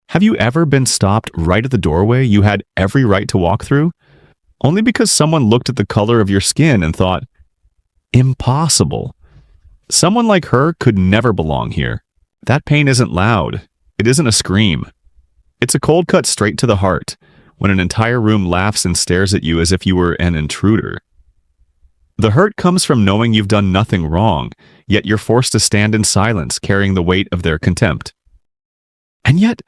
Have you ever been stopped right at the doorway you had every right to walk through, only because someone looked at the color of your skin and thought, impossible. Someone like her could never belong here. That pain isn't loud. It isn't a scream. It's a cold cut straight to the heart, when an entire room laughs and stares at you as if you were an intruder. The hurt comes from knowing you've done nothing wrong, yet you're forced to stand in silence, carrying the weight of their contempt. And yet,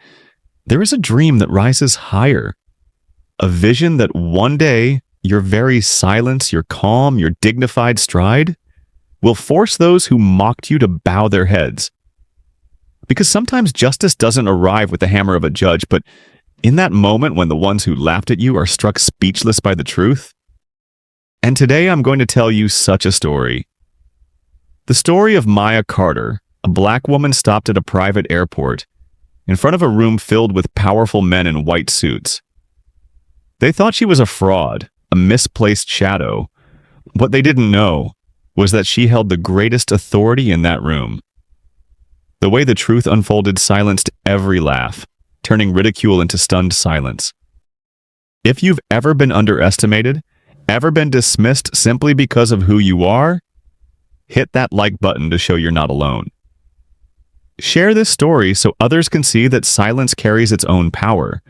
there is a dream that rises higher. A vision that one day, your very silence, your calm, your dignified stride, will force those who mocked you to bow their heads. Because sometimes justice doesn't arrive with the hammer of a judge, but in that moment when the ones who laughed at you are struck speechless by the truth. And today I'm going to tell you such a story. The story of Maya Carter, a black woman stopped at a private airport, in front of a room filled with powerful men in white suits. They thought she was a fraud, a misplaced shadow. What they didn't know was that she held the greatest authority in that room. The way the truth unfolded silenced every laugh, turning ridicule into stunned silence. If you've ever been underestimated, ever been dismissed simply because of who you are, hit that like button to show you're not alone. Share this story so others can see that silence carries its own power.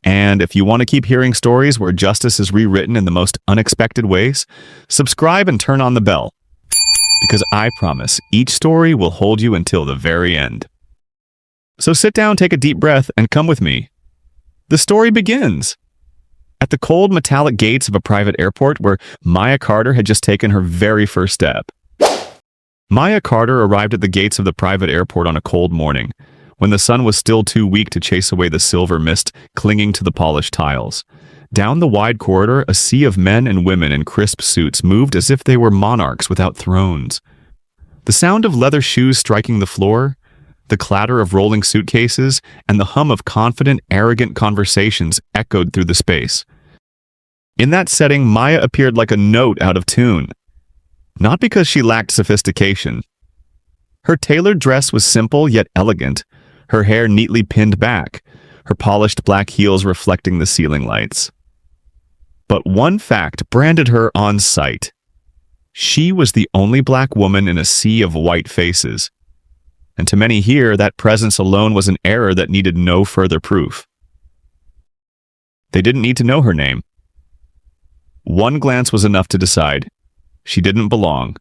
And if you want to keep hearing stories where justice is rewritten in the most unexpected ways, subscribe and turn on the bell. Because I promise, each story will hold you until the very end. So sit down, take a deep breath, and come with me. The story begins at the cold metallic gates of a private airport where Maya Carter had just taken her very first step. Maya Carter arrived at the gates of the private airport on a cold morning, when the sun was still too weak to chase away the silver mist clinging to the polished tiles. Down the wide corridor, a sea of men and women in crisp suits moved as if they were monarchs without thrones. The sound of leather shoes striking the floor, the clatter of rolling suitcases, and the hum of confident, arrogant conversations echoed through the space. In that setting, Maya appeared like a note out of tune. Not because she lacked sophistication. Her tailored dress was simple yet elegant, her hair neatly pinned back, her polished black heels reflecting the ceiling lights. But one fact branded her on sight. She was the only black woman in a sea of white faces. And to many here, that presence alone was an error that needed no further proof. They didn't need to know her name. One glance was enough to decide. She didn't belong.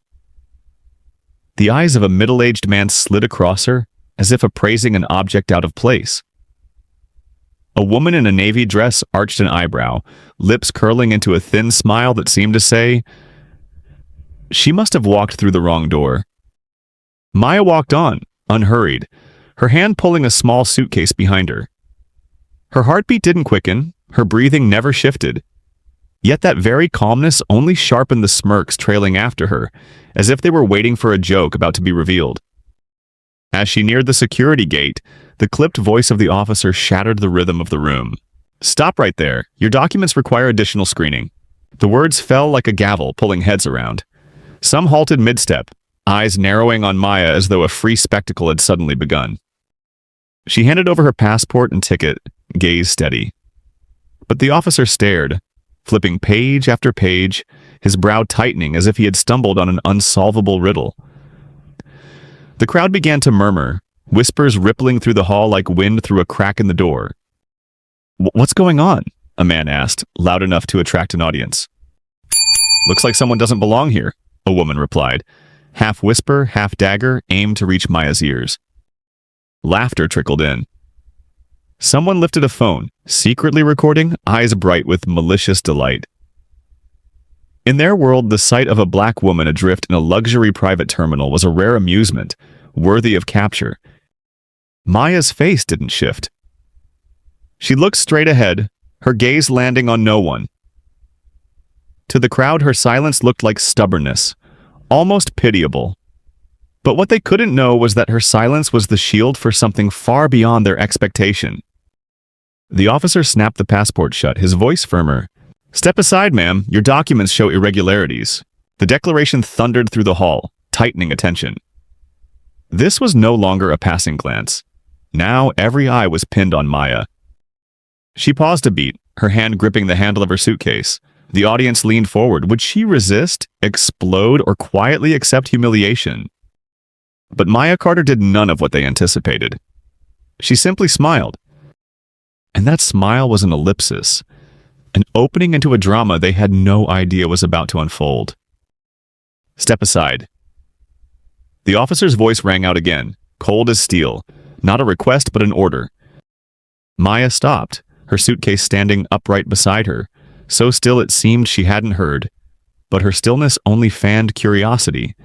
The eyes of a middle-aged man slid across her, as if appraising an object out of place. A woman in a navy dress arched an eyebrow, lips curling into a thin smile that seemed to say, "She must have walked through the wrong door." Maya walked on, unhurried, her hand pulling a small suitcase behind her. Her heartbeat didn't quicken, her breathing never shifted. Yet that very calmness only sharpened the smirks trailing after her, as if they were waiting for a joke about to be revealed. As she neared the security gate, the clipped voice of the officer shattered the rhythm of the room. "Stop right there. Your documents require additional screening." The words fell like a gavel, pulling heads around. Some halted mid-step, eyes narrowing on Maya as though a free spectacle had suddenly begun. She handed over her passport and ticket, gaze steady. But the officer stared, flipping page after page, his brow tightening as if he had stumbled on an unsolvable riddle. The crowd began to murmur, whispers rippling through the hall like wind through a crack in the door. "What's going on?" a man asked, loud enough to attract an audience. "Looks like someone doesn't belong here," a woman replied, half whisper, half dagger, aimed to reach Maya's ears. Laughter trickled in. Someone lifted a phone, secretly recording, eyes bright with malicious delight. In their world, the sight of a black woman adrift in a luxury private terminal was a rare amusement, worthy of capture. Maya's face didn't shift. She looked straight ahead, her gaze landing on no one. To the crowd, her silence looked like stubbornness, almost pitiable. But what they couldn't know was that her silence was the shield for something far beyond their expectation. The officer snapped the passport shut, his voice firmer. "Step aside, ma'am. Your documents show irregularities." The declaration thundered through the hall, tightening attention. This was no longer a passing glance. Now every eye was pinned on Maya. She paused a beat, her hand gripping the handle of her suitcase. The audience leaned forward. Would she resist, explode, or quietly accept humiliation? But Maya Carter did none of what they anticipated. She simply smiled. And that smile was an ellipsis, an opening into a drama they had no idea was about to unfold. Step aside. The officer's voice rang out again, cold as steel, not a request but an order. Maya stopped, her suitcase standing upright beside her, so still it seemed she hadn't heard. But her stillness only fanned curiosity.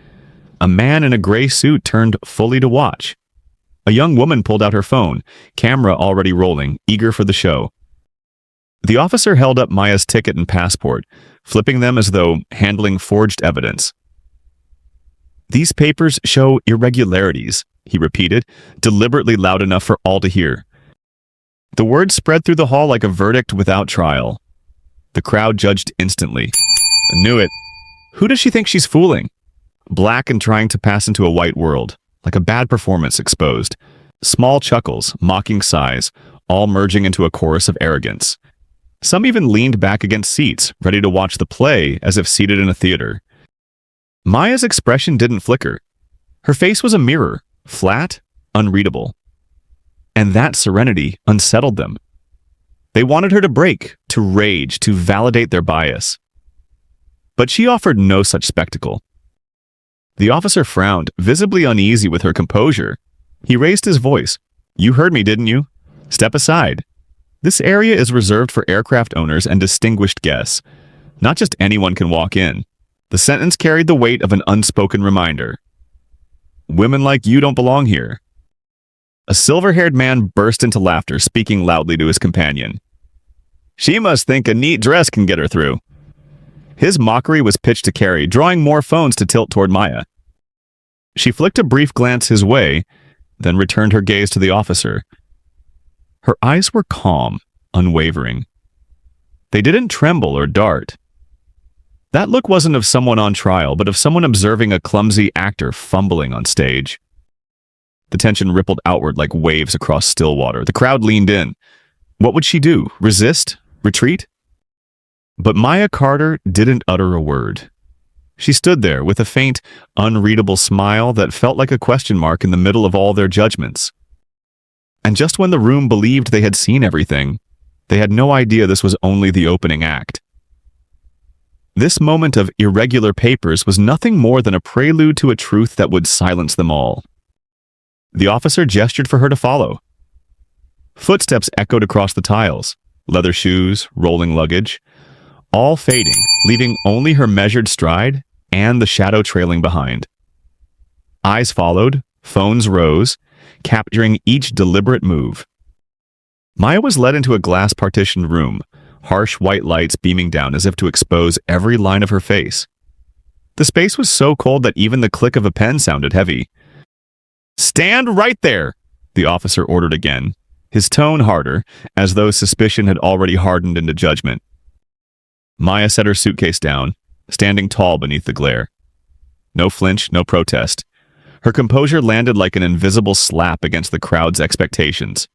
A man in a gray suit turned fully to watch. A young woman pulled out her phone, camera already rolling, eager for the show. The officer held up Maya's ticket and passport, flipping them as though handling forged evidence. "These papers show irregularities," he repeated, deliberately loud enough for all to hear. The words spread through the hall like a verdict without trial. The crowd judged instantly. "I knew it. Who does she think she's fooling?" Black and trying to pass into a white world, like a bad performance exposed. Small chuckles, mocking sighs, all merging into a chorus of arrogance. Some even leaned back against seats, ready to watch the play as if seated in a theater. Maya's expression didn't flicker. Her face was a mirror, flat, unreadable. And that serenity unsettled them. They wanted her to break, to rage, to validate their bias. But she offered no such spectacle. The officer frowned, visibly uneasy with her composure. He raised his voice. "You heard me, didn't you? Step aside. This area is reserved for aircraft owners and distinguished guests. Not just anyone can walk in." The sentence carried the weight of an unspoken reminder. "Women like you don't belong here." A silver-haired man burst into laughter, speaking loudly to his companion. "She must think a neat dress can get her through." His mockery was pitched to Carrie, drawing more phones to tilt toward Maya. She flicked a brief glance his way, then returned her gaze to the officer. Her eyes were calm, unwavering. They didn't tremble or dart. That look wasn't of someone on trial, but of someone observing a clumsy actor fumbling on stage. The tension rippled outward like waves across still water. The crowd leaned in. What would she do? Resist? Retreat? But Maya Carter didn't utter a word. She stood there with a faint, unreadable smile that felt like a question mark in the middle of all their judgments. And just when the room believed they had seen everything, they had no idea this was only the opening act. This moment of irregular papers was nothing more than a prelude to a truth that would silence them all. The officer gestured for her to follow. Footsteps echoed across the tiles, leather shoes, rolling luggage, all fading, leaving only her measured stride and the shadow trailing behind. Eyes followed, phones rose, capturing each deliberate move. Maya was led into a glass-partitioned room, harsh white lights beaming down as if to expose every line of her face. The space was so cold that even the click of a pen sounded heavy. "Stand right there!" the officer ordered again, his tone harder, as though suspicion had already hardened into judgment. Maya set her suitcase down, standing tall beneath the glare. No flinch, no protest. Her composure landed like an invisible slap against the crowd's expectations.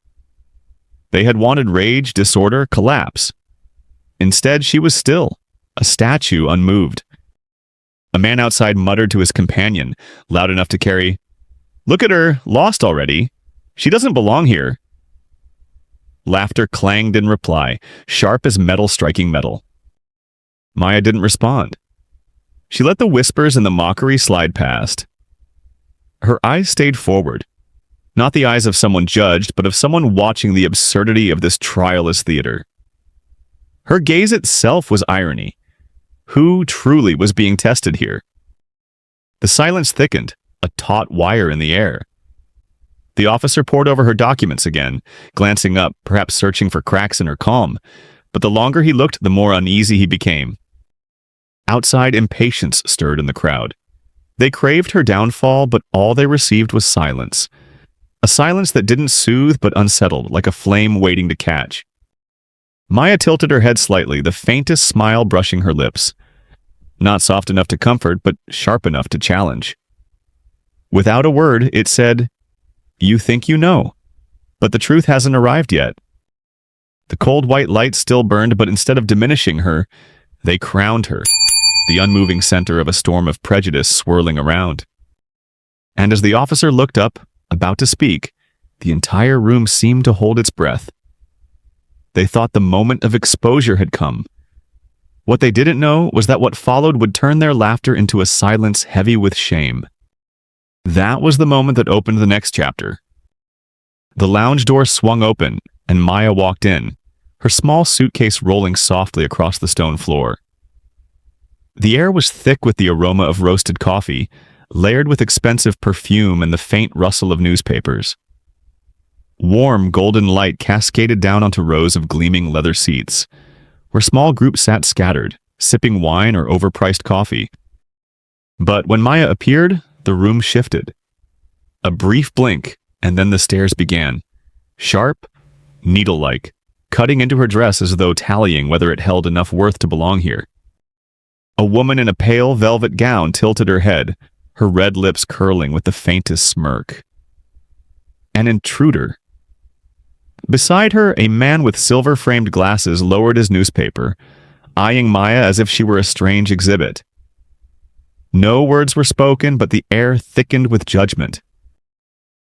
They had wanted rage, disorder, collapse. Instead, she was still, a statue unmoved. A man outside muttered to his companion, loud enough to carry, "Look at her, lost already. She doesn't belong here." Laughter clanged in reply, sharp as metal striking metal. Maya didn't respond. She let the whispers and the mockery slide past. Her eyes stayed forward, not the eyes of someone judged, but of someone watching the absurdity of this trialist theater. Her gaze itself was irony. Who truly was being tested here? The silence thickened, a taut wire in the air. The officer pored over her documents again, glancing up, perhaps searching for cracks in her calm, but the longer he looked, the more uneasy he became. Outside impatience stirred in the crowd. They craved her downfall, but all they received was silence. A silence that didn't soothe but unsettled, like a flame waiting to catch. Maya tilted her head slightly, the faintest smile brushing her lips. Not soft enough to comfort, but sharp enough to challenge. Without a word, it said, "You think you know." But the truth hasn't arrived yet. The cold white light still burned, but instead of diminishing her, they crowned her, the unmoving center of a storm of prejudice swirling around. And as the officer looked up, about to speak, the entire room seemed to hold its breath. They thought the moment of exposure had come. What they didn't know was that what followed would turn their laughter into a silence heavy with shame. That was the moment that opened the next chapter. The lounge door swung open, and Maya walked in, her small suitcase rolling softly across the stone floor. The air was thick with the aroma of roasted coffee, layered with expensive perfume and the faint rustle of newspapers. Warm, golden light cascaded down onto rows of gleaming leather seats, where small groups sat scattered, sipping wine or overpriced coffee. But when Maya appeared, the room shifted. A brief blink, and then the stares began. Sharp, needle-like, cutting into her dress as though tallying whether it held enough worth to belong here. A woman in a pale velvet gown tilted her head, her red lips curling with the faintest smirk. An intruder. Beside her, a man with silver-framed glasses lowered his newspaper, eyeing Maya as if she were a strange exhibit. No words were spoken, but the air thickened with judgment.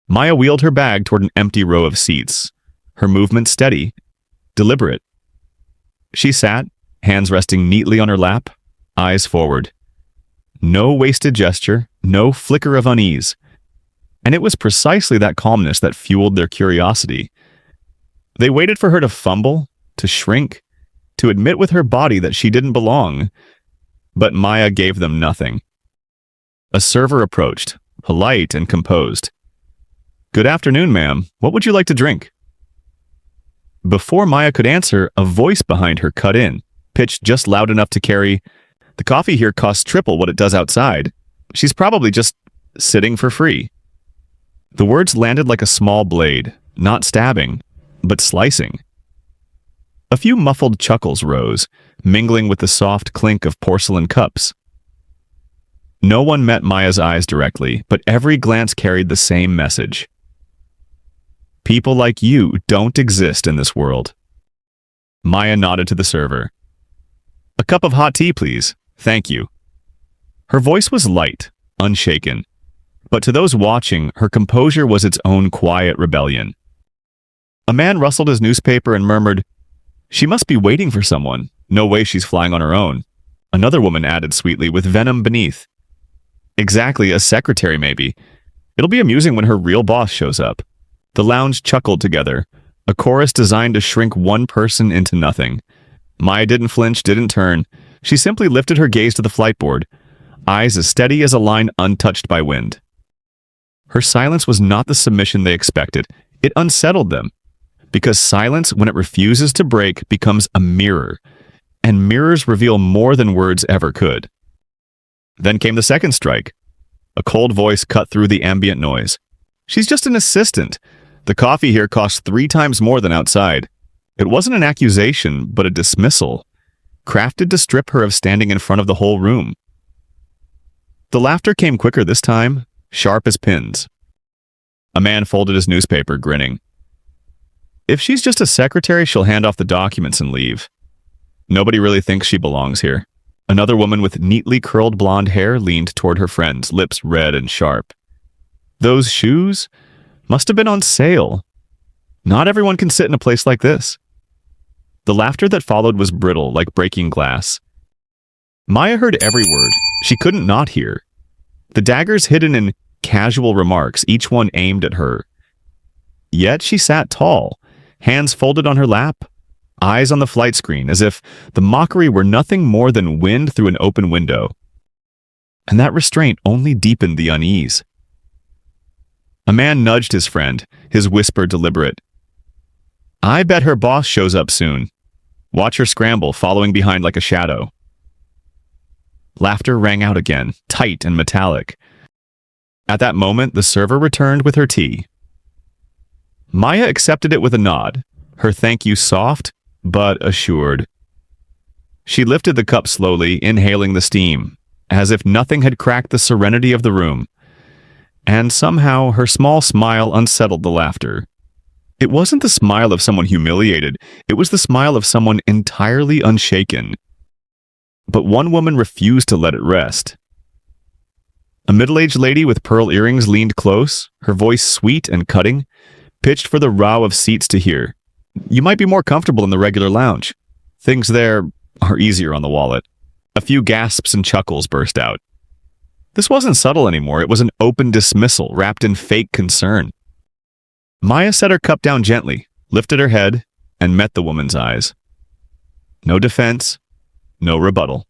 Maya wheeled her bag toward an empty row of seats, her movement steady, deliberate. She sat, hands resting neatly on her lap, eyes forward. No wasted gesture, no flicker of unease. And it was precisely that calmness that fueled their curiosity. They waited for her to fumble, to shrink, to admit with her body that she didn't belong. But Maya gave them nothing. A server approached, polite and composed. "Good afternoon, ma'am. What would you like to drink?" Before Maya could answer, a voice behind her cut in, pitched just loud enough to carry, "The coffee here costs triple what it does outside. She's probably just sitting for free." The words landed like a small blade, not stabbing, but slicing. A few muffled chuckles rose, mingling with the soft clink of porcelain cups. No one met Maya's eyes directly, but every glance carried the same message. People like you don't exist in this world. Maya nodded to the server. "A cup of hot tea, please. Thank you." Her voice was light, unshaken, but to those watching, her composure was its own quiet rebellion. A man rustled his newspaper and murmured, "She must be waiting for someone. No way she's flying on her own." Another woman added sweetly, with venom beneath, "Exactly, a secretary maybe. It'll be amusing when her real boss shows up." The lounge chuckled together, a chorus designed to shrink one person into nothing. Maya didn't flinch, didn't turn. She simply lifted her gaze to the flightboard, eyes as steady as a line untouched by wind. Her silence was not the submission they expected. It unsettled them. Because silence, when it refuses to break, becomes a mirror, and mirrors reveal more than words ever could. Then came the second strike. A cold voice cut through the ambient noise. "She's just an assistant. The coffee here costs 3 times more than outside." It wasn't an accusation, but a dismissal, crafted to strip her of standing in front of the whole room. The laughter came quicker this time, sharp as pins. A man folded his newspaper, grinning. "If she's just a secretary, she'll hand off the documents and leave. Nobody really thinks she belongs here." Another woman with neatly curled blonde hair leaned toward her friends, lips red and sharp. "Those shoes must have been on sale. Not everyone can sit in a place like this." The laughter that followed was brittle, like breaking glass. Maya heard every word. She couldn't not hear. The daggers hidden in casual remarks, each one aimed at her. Yet she sat tall, hands folded on her lap, eyes on the flight screen, as if the mockery were nothing more than wind through an open window. And that restraint only deepened the unease. A man nudged his friend, his whisper deliberate. "I bet her boss shows up soon. Watch her scramble, following behind like a shadow." Laughter rang out again, tight and metallic. At that moment, the server returned with her tea. Maya accepted it with a nod, her thank you soft, but assured. She lifted the cup slowly, inhaling the steam, as if nothing had cracked the serenity of the room. And somehow her small smile unsettled the laughter. It wasn't the smile of someone humiliated, it was the smile of someone entirely unshaken. But one woman refused to let it rest. A middle-aged lady with pearl earrings leaned close, her voice sweet and cutting, pitched for the row of seats to hear. You might be more comfortable in the regular lounge. Things there are easier on the wallet. A few gasps and chuckles burst out. This wasn't subtle anymore, it was an open dismissal wrapped in fake concern. Maya set her cup down gently, lifted her head, and met the woman's eyes. No defense, no rebuttal.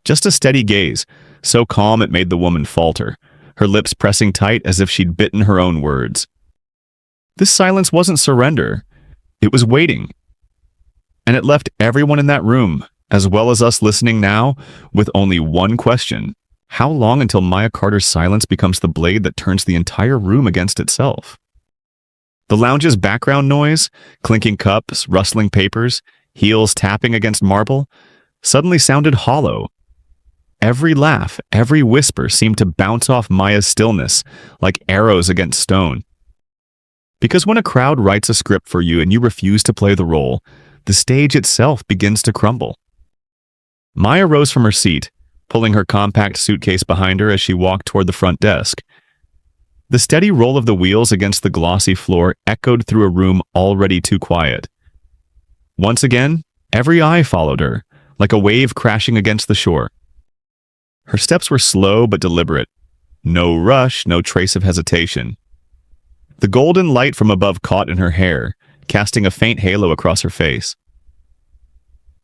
Just a steady gaze, so calm it made the woman falter, her lips pressing tight as if she'd bitten her own words. This silence wasn't surrender, it was waiting. And it left everyone in that room, as well as us listening now, with only one question. How long until Maya Carter's silence becomes the blade that turns the entire room against itself? The lounge's background noise, clinking cups, rustling papers, heels tapping against marble, suddenly sounded hollow. Every laugh, every whisper seemed to bounce off Maya's stillness, like arrows against stone. Because when a crowd writes a script for you and you refuse to play the role, the stage itself begins to crumble. Maya rose from her seat, pulling her compact suitcase behind her as she walked toward the front desk. The steady roll of the wheels against the glossy floor echoed through a room already too quiet. Once again, every eye followed her, like a wave crashing against the shore. Her steps were slow but deliberate. No rush, no trace of hesitation. The golden light from above caught in her hair, casting a faint halo across her face.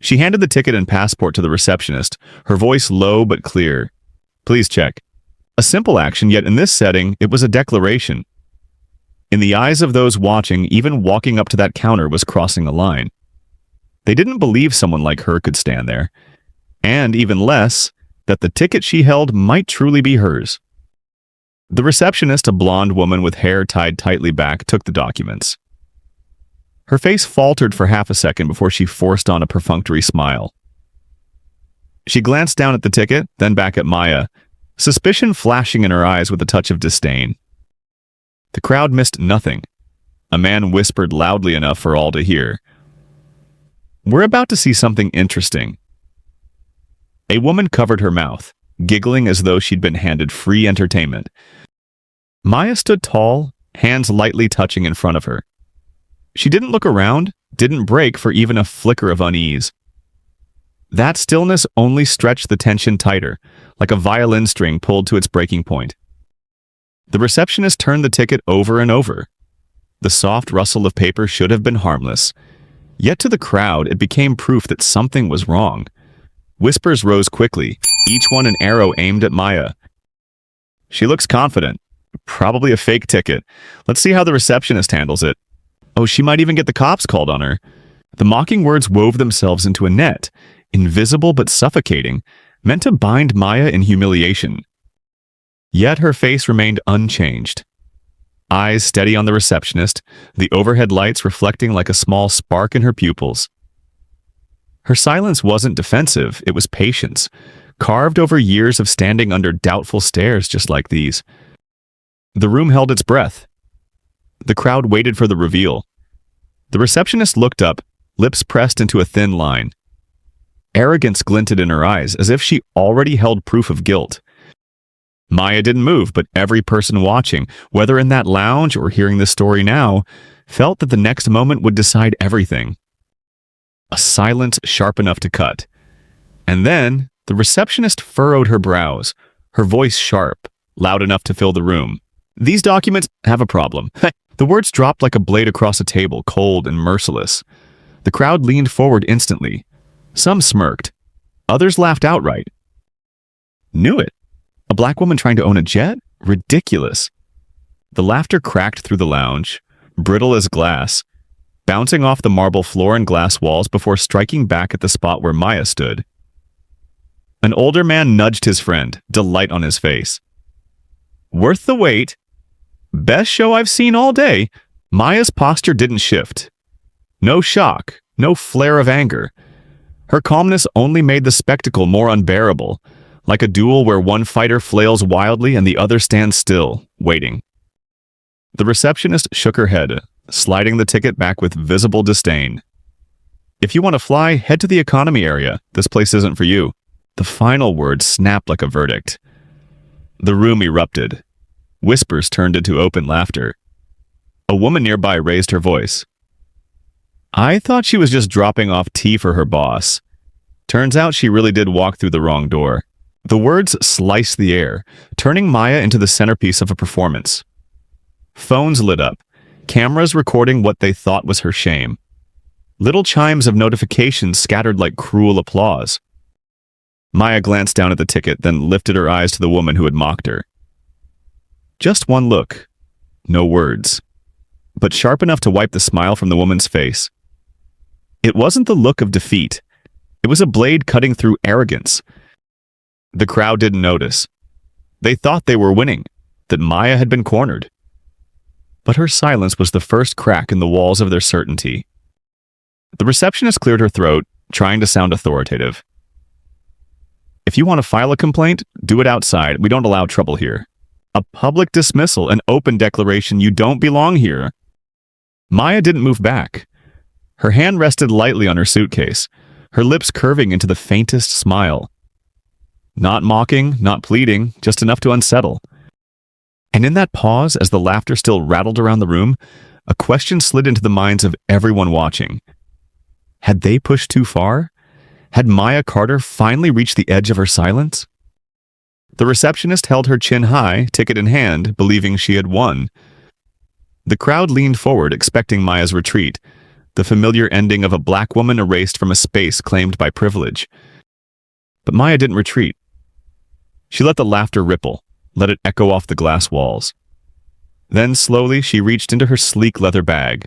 She handed the ticket and passport to the receptionist, her voice low but clear. Please check. A simple action, yet in this setting, it was a declaration. In the eyes of those watching, even walking up to that counter was crossing a line. They didn't believe someone like her could stand there, and even less, that the ticket she held might truly be hers. The receptionist, a blonde woman with hair tied tightly back, took the documents. Her face faltered for half a second before she forced on a perfunctory smile. She glanced down at the ticket, then back at Maya, suspicion flashing in her eyes with a touch of disdain. The crowd missed nothing. A man whispered loudly enough for all to hear. We're about to see something interesting. A woman covered her mouth, giggling as though she'd been handed free entertainment. Maya stood tall, hands lightly touching in front of her. She didn't look around, didn't break for even a flicker of unease. That stillness only stretched the tension tighter, like a violin string pulled to its breaking point. The receptionist turned the ticket over and over. The soft rustle of paper should have been harmless. Yet to the crowd, it became proof that something was wrong. Whispers rose quickly, each one an arrow aimed at Maya. She looks confident. Probably a fake ticket. Let's see how the receptionist handles it. Oh, she might even get the cops called on her. The mocking words wove themselves into a net, invisible but suffocating, meant to bind Maya in humiliation. Yet her face remained unchanged. Eyes steady on the receptionist, the overhead lights reflecting like a small spark in her pupils. Her silence wasn't defensive, it was patience, carved over years of standing under doubtful stares just like these. The room held its breath. The crowd waited for the reveal. The receptionist looked up, lips pressed into a thin line. Arrogance glinted in her eyes, as if she already held proof of guilt. Maya didn't move, but every person watching, whether in that lounge or hearing this story now, felt that the next moment would decide everything. A silence sharp enough to cut. And then, the receptionist furrowed her brows, her voice sharp, loud enough to fill the room. These documents have a problem. The words dropped like a blade across a table, cold and merciless. The crowd leaned forward instantly. Some smirked. Others laughed outright. Knew it. A black woman trying to own a jet? Ridiculous. The laughter cracked through the lounge, brittle as glass, bouncing off the marble floor and glass walls before striking back at the spot where Maya stood. An older man nudged his friend, delight on his face. Worth the wait. Best show I've seen all day. Maya's posture didn't shift. No shock, no flare of anger. Her calmness only made the spectacle more unbearable, like a duel where one fighter flails wildly and the other stands still, waiting. The receptionist shook her head, sliding the ticket back with visible disdain. If you want to fly, head to the economy area. This place isn't for you. The final word snapped like a verdict. The room erupted. Whispers turned into open laughter. A woman nearby raised her voice. I thought she was just dropping off tea for her boss. Turns out she really did walk through the wrong door. The words sliced the air, turning Maya into the centerpiece of a performance. Phones lit up, cameras recording what they thought was her shame. Little chimes of notifications scattered like cruel applause. Maya glanced down at the ticket, then lifted her eyes to the woman who had mocked her. Just one look. No words. But sharp enough to wipe the smile from the woman's face. It wasn't the look of defeat. It was a blade cutting through arrogance. The crowd didn't notice. They thought they were winning, that Maya had been cornered. But her silence was the first crack in the walls of their certainty. The receptionist cleared her throat, trying to sound authoritative. If you want to file a complaint, do it outside. We don't allow trouble here. A public dismissal, an open declaration you don't belong here. Maya didn't move back. Her hand rested lightly on her suitcase, her lips curving into the faintest smile. Not mocking, not pleading, just enough to unsettle. And in that pause, as the laughter still rattled around the room, a question slid into the minds of everyone watching. Had they pushed too far? Had Maya Carter finally reached the edge of her silence? The receptionist held her chin high, ticket in hand, believing she had won. The crowd leaned forward, expecting Maya's retreat, the familiar ending of a black woman erased from a space claimed by privilege. But Maya didn't retreat. She let the laughter ripple, let it echo off the glass walls. Then slowly she reached into her sleek leather bag.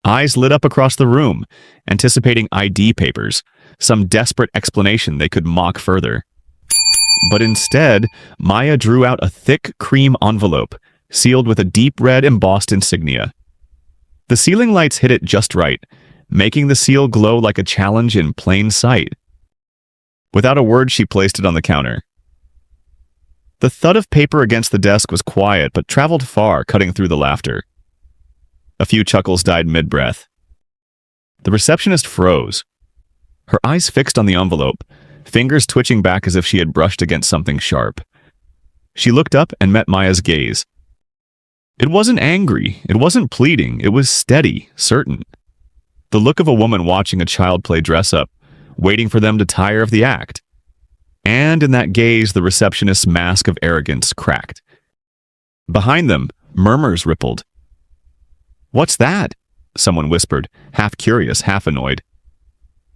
Eyes lit up across the room, anticipating ID papers, some desperate explanation they could mock further. But instead, Maya drew out a thick cream envelope, sealed with a deep red embossed insignia. The ceiling lights hit it just right, making the seal glow like a challenge in plain sight. Without a word, she placed it on the counter. The thud of paper against the desk was quiet, but traveled far, cutting through the laughter. A few chuckles died mid-breath. The receptionist froze, her eyes fixed on the envelope, fingers twitching back as if she had brushed against something sharp. She looked up and met Maya's gaze. It wasn't angry, it wasn't pleading, it was steady, certain. The look of a woman watching a child play dress-up, waiting for them to tire of the act. And in that gaze, the receptionist's mask of arrogance cracked. Behind them, murmurs rippled. "What's that?" someone whispered, half curious, half annoyed.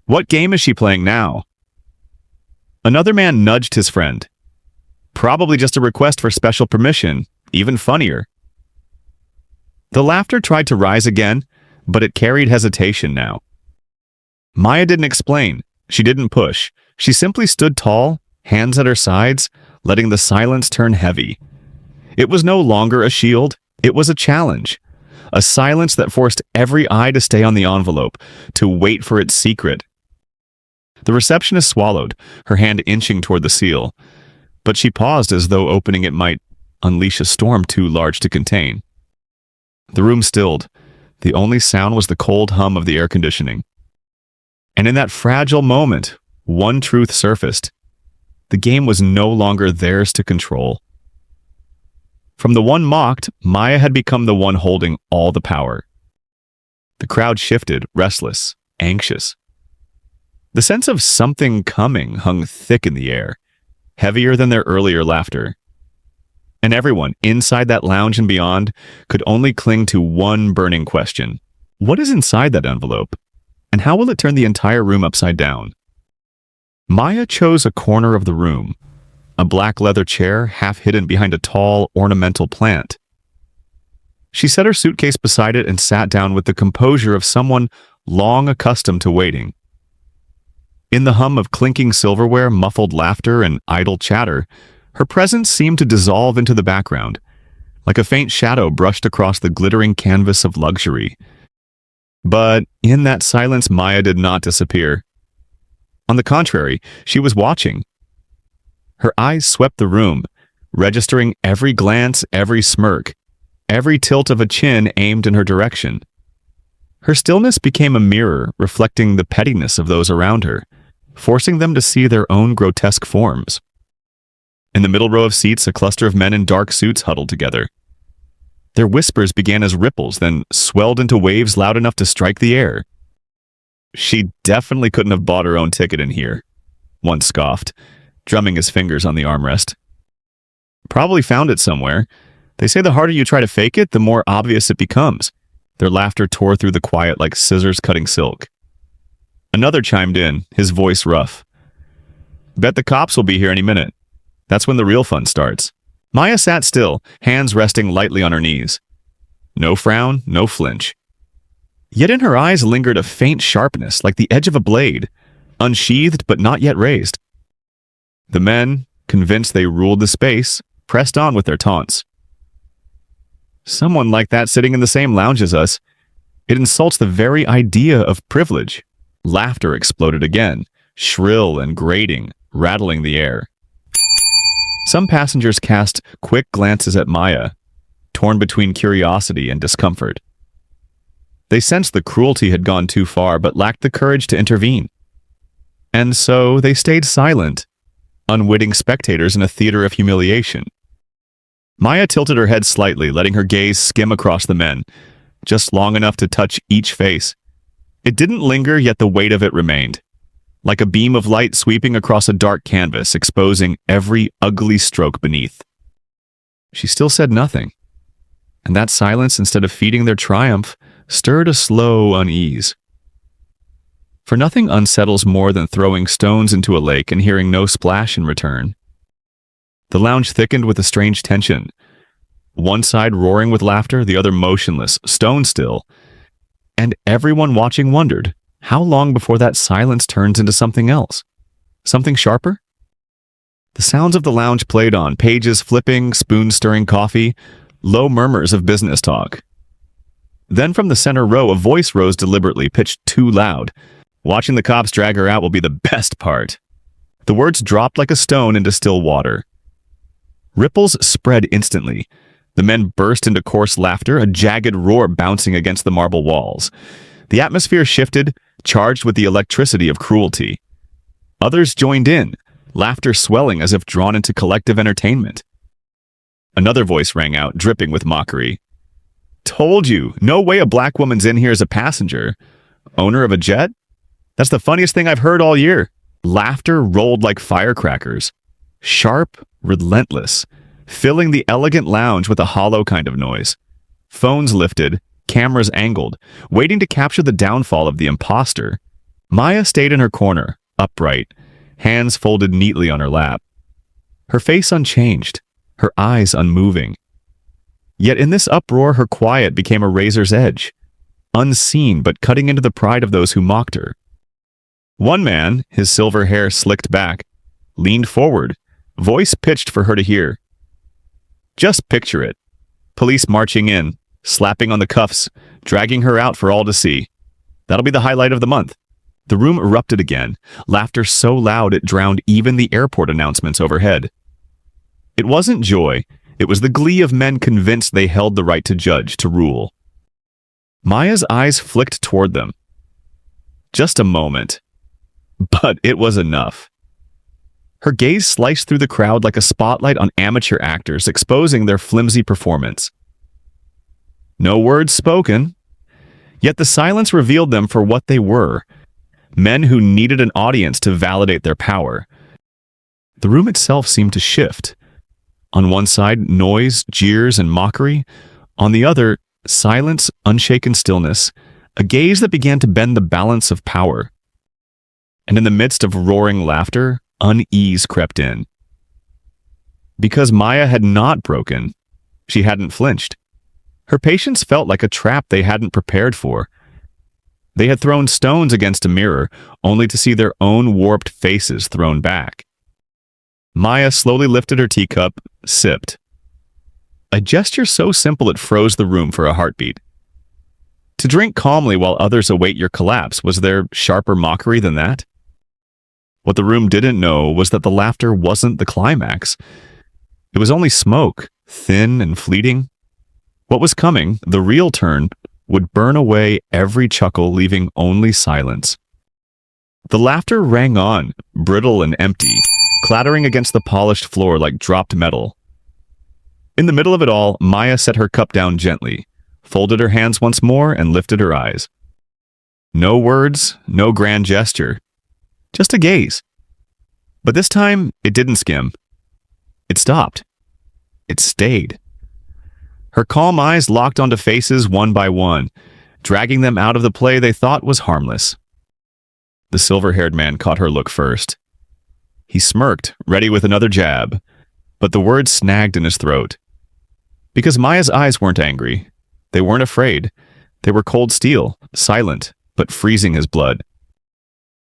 "What game is she playing now?" Another man nudged his friend. "Probably just a request for special permission, even funnier." The laughter tried to rise again, but it carried hesitation now. Maya didn't explain. She didn't push. She simply stood tall, hands at her sides, letting the silence turn heavy. It was no longer a shield. It was a challenge. A silence that forced every eye to stay on the envelope, to wait for its secret. The receptionist swallowed, her hand inching toward the seal, but she paused as though opening it might unleash a storm too large to contain. The room stilled. The only sound was the cold hum of the air conditioning. And in that fragile moment, one truth surfaced. The game was no longer theirs to control. From the one mocked, Maya had become the one holding all the power. The crowd shifted, restless, anxious. The sense of something coming hung thick in the air, heavier than their earlier laughter. And everyone, inside that lounge and beyond, could only cling to one burning question. What is inside that envelope? And how will it turn the entire room upside down? Maya chose a corner of the room, a black leather chair half hidden behind a tall, ornamental plant. She set her suitcase beside it and sat down with the composure of someone long accustomed to waiting. In the hum of clinking silverware, muffled laughter, and idle chatter, her presence seemed to dissolve into the background, like a faint shadow brushed across the glittering canvas of luxury. But in that silence, Maya did not disappear. On the contrary, she was watching. Her eyes swept the room, registering every glance, every smirk, every tilt of a chin aimed in her direction. Her stillness became a mirror reflecting the pettiness of those around her, forcing them to see their own grotesque forms. In the middle row of seats, a cluster of men in dark suits huddled together. Their whispers began as ripples, then swelled into waves loud enough to strike the air. "She definitely couldn't have bought her own ticket in here," one scoffed, drumming his fingers on the armrest. "Probably found it somewhere. They say the harder you try to fake it, the more obvious it becomes." Their laughter tore through the quiet like scissors cutting silk. Another chimed in, his voice rough. "Bet the cops will be here any minute. That's when the real fun starts." Maya sat still, hands resting lightly on her knees. No frown, no flinch. Yet in her eyes lingered a faint sharpness, like the edge of a blade, unsheathed but not yet raised. The men, convinced they ruled the space, pressed on with their taunts. "Someone like that sitting in the same lounge as us. It insults the very idea of privilege." Laughter exploded again, shrill and grating, rattling the air. Some passengers cast quick glances at Maya, torn between curiosity and discomfort. They sensed the cruelty had gone too far, but lacked the courage to intervene. And so they stayed silent, unwitting spectators in a theater of humiliation. Maya tilted her head slightly, letting her gaze skim across the men, just long enough to touch each face. It didn't linger, yet the weight of it remained, like a beam of light sweeping across a dark canvas, exposing every ugly stroke beneath. She still said nothing, and that silence, instead of feeding their triumph, stirred a slow unease. For nothing unsettles more than throwing stones into a lake and hearing no splash in return. The lounge thickened with a strange tension, one side roaring with laughter, the other motionless, stone still, and everyone watching wondered, how long before that silence turns into something else? Something sharper? The sounds of the lounge played on, pages flipping, spoons stirring coffee, low murmurs of business talk. Then from the center row, a voice rose deliberately, pitched too loud. "Watching the cops drag her out will be the best part." The words dropped like a stone into still water. Ripples spread instantly. The men burst into coarse laughter, a jagged roar bouncing against the marble walls. The atmosphere shifted, charged with the electricity of cruelty. Others joined in, laughter swelling as if drawn into collective entertainment. Another voice rang out, dripping with mockery. "Told you, no way a black woman's in here as a passenger. Owner of a jet? That's the funniest thing I've heard all year." Laughter rolled like firecrackers, sharp, relentless, filling the elegant lounge with a hollow kind of noise. Phones lifted, cameras angled, waiting to capture the downfall of the imposter. Maya stayed in her corner, upright, hands folded neatly on her lap. Her face unchanged, her eyes unmoving. Yet in this uproar, her quiet became a razor's edge, unseen but cutting into the pride of those who mocked her. One man, his silver hair slicked back, leaned forward, voice pitched for her to hear. Just picture it. Police marching in, slapping on the cuffs, dragging her out for all to see. That'll be the highlight of the month. The room erupted again, laughter so loud it drowned even the airport announcements overhead. It wasn't joy, it was the glee of men convinced they held the right to judge, to rule. Maya's eyes flicked toward them. Just a moment. But it was enough. Her gaze sliced through the crowd like a spotlight on amateur actors exposing their flimsy performance. No words spoken, yet the silence revealed them for what they were, men who needed an audience to validate their power. The room itself seemed to shift. On one side, noise, jeers, and mockery. On the other, silence, unshaken stillness, a gaze that began to bend the balance of power. And in the midst of roaring laughter, unease crept in. Because Maya had not broken, she hadn't flinched. Her patience felt like a trap they hadn't prepared for. They had thrown stones against a mirror, only to see their own warped faces thrown back. Maya slowly lifted her teacup, sipped. A gesture so simple it froze the room for a heartbeat. To drink calmly while others await your collapse, was there sharper mockery than that? What the room didn't know was that the laughter wasn't the climax. It was only smoke, thin and fleeting. What was coming, the real turn, would burn away every chuckle, leaving only silence. The laughter rang on, brittle and empty, clattering against the polished floor like dropped metal. In the middle of it all, Maya set her cup down gently, folded her hands once more, and lifted her eyes. No words, no grand gesture, just a gaze. But this time, it didn't skim. It stopped. It stayed. Her calm eyes locked onto faces one by one, dragging them out of the play they thought was harmless. The silver-haired man caught her look first. He smirked, ready with another jab, but the words snagged in his throat. Because Maya's eyes weren't angry. They weren't afraid. They were cold steel, silent, but freezing his blood.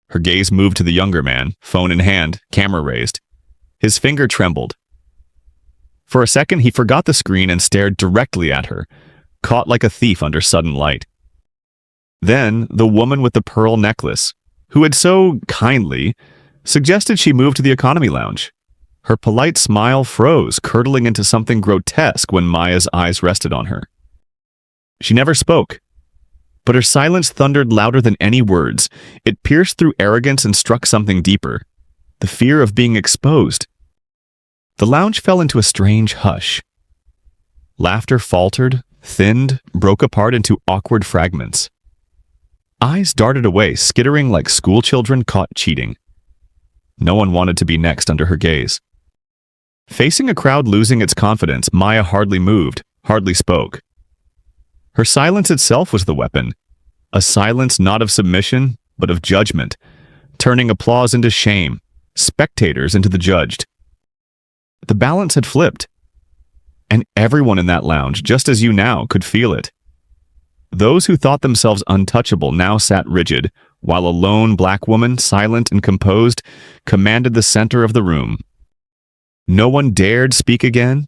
Her gaze moved to the younger man, phone in hand, camera raised. His finger trembled. For a second, he forgot the screen and stared directly at her, caught like a thief under sudden light. Then, the woman with the pearl necklace, who had so kindly suggested she move to the economy lounge. Her polite smile froze, curdling into something grotesque when Maya's eyes rested on her. She never spoke, but her silence thundered louder than any words. It pierced through arrogance and struck something deeper, the fear of being exposed. The lounge fell into a strange hush. Laughter faltered, thinned, broke apart into awkward fragments. Eyes darted away, skittering like schoolchildren caught cheating. No one wanted to be next under her gaze. Facing a crowd losing its confidence, Maya hardly moved, hardly spoke. Her silence itself was the weapon, a silence not of submission, but of judgment, turning applause into shame, spectators into the judged. The balance had flipped, and everyone in that lounge, just as you now, could feel it. Those who thought themselves untouchable now sat rigid, while a lone black woman, silent and composed, commanded the center of the room. No one dared speak again,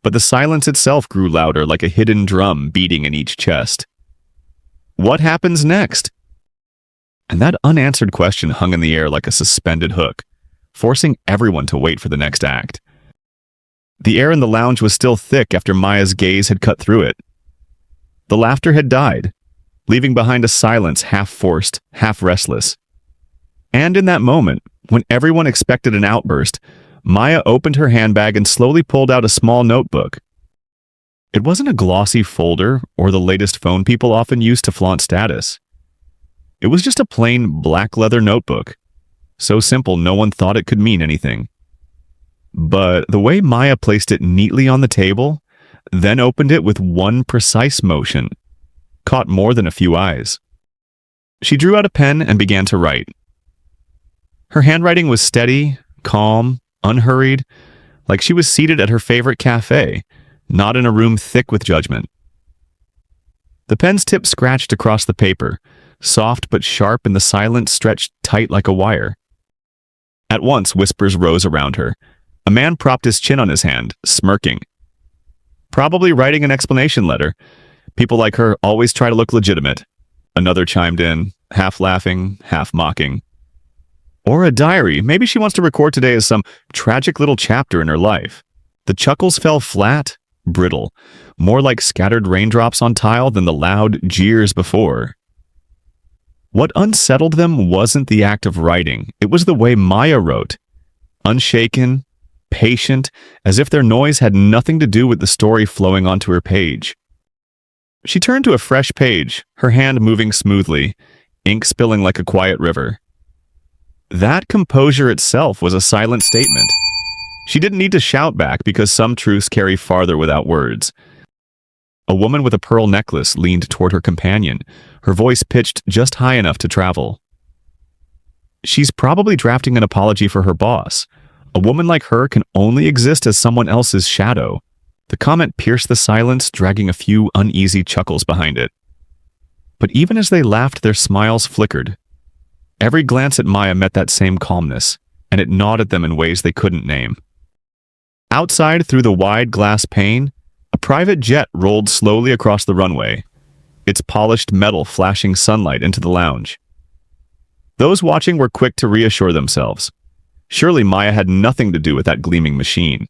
but the silence itself grew louder like a hidden drum beating in each chest. What happens next? And that unanswered question hung in the air like a suspended hook, forcing everyone to wait for the next act. The air in the lounge was still thick after Maya's gaze had cut through it. The laughter had died, leaving behind a silence half-forced, half-restless. And in that moment, when everyone expected an outburst, Maya opened her handbag and slowly pulled out a small notebook. It wasn't a glossy folder or the latest phone people often use to flaunt status. It was just a plain black leather notebook, so simple no one thought it could mean anything. But the way Maya placed it neatly on the table, then opened it with one precise motion, caught more than a few eyes. She drew out a pen and began to write. Her handwriting was steady, calm, unhurried, like she was seated at her favorite cafe, not in a room thick with judgment. The pen's tip scratched across the paper, soft but sharp, and the silence stretched tight like a wire. At once, whispers rose around her. A man propped his chin on his hand, smirking. Probably writing an explanation letter. People like her always try to look legitimate. Another chimed in, half laughing, half mocking. Or a diary. Maybe she wants to record today as some tragic little chapter in her life. The chuckles fell flat, brittle, more like scattered raindrops on tile than the loud jeers before. What unsettled them wasn't the act of writing. It was the way Maya wrote. Unshaken, patient, as if their noise had nothing to do with the story flowing onto her page. She turned to a fresh page, her hand moving smoothly, ink spilling like a quiet river. That composure itself was a silent statement. She didn't need to shout back because some truths carry farther without words. A woman with a pearl necklace leaned toward her companion, her voice pitched just high enough to travel. She's probably drafting an apology for her boss. A woman like her can only exist as someone else's shadow. The comment pierced the silence, dragging a few uneasy chuckles behind it. But even as they laughed, their smiles flickered. Every glance at Maya met that same calmness, and it gnawed at them in ways they couldn't name. Outside, through the wide glass pane, a private jet rolled slowly across the runway, its polished metal flashing sunlight into the lounge. Those watching were quick to reassure themselves. Surely Maya had nothing to do with that gleaming machine.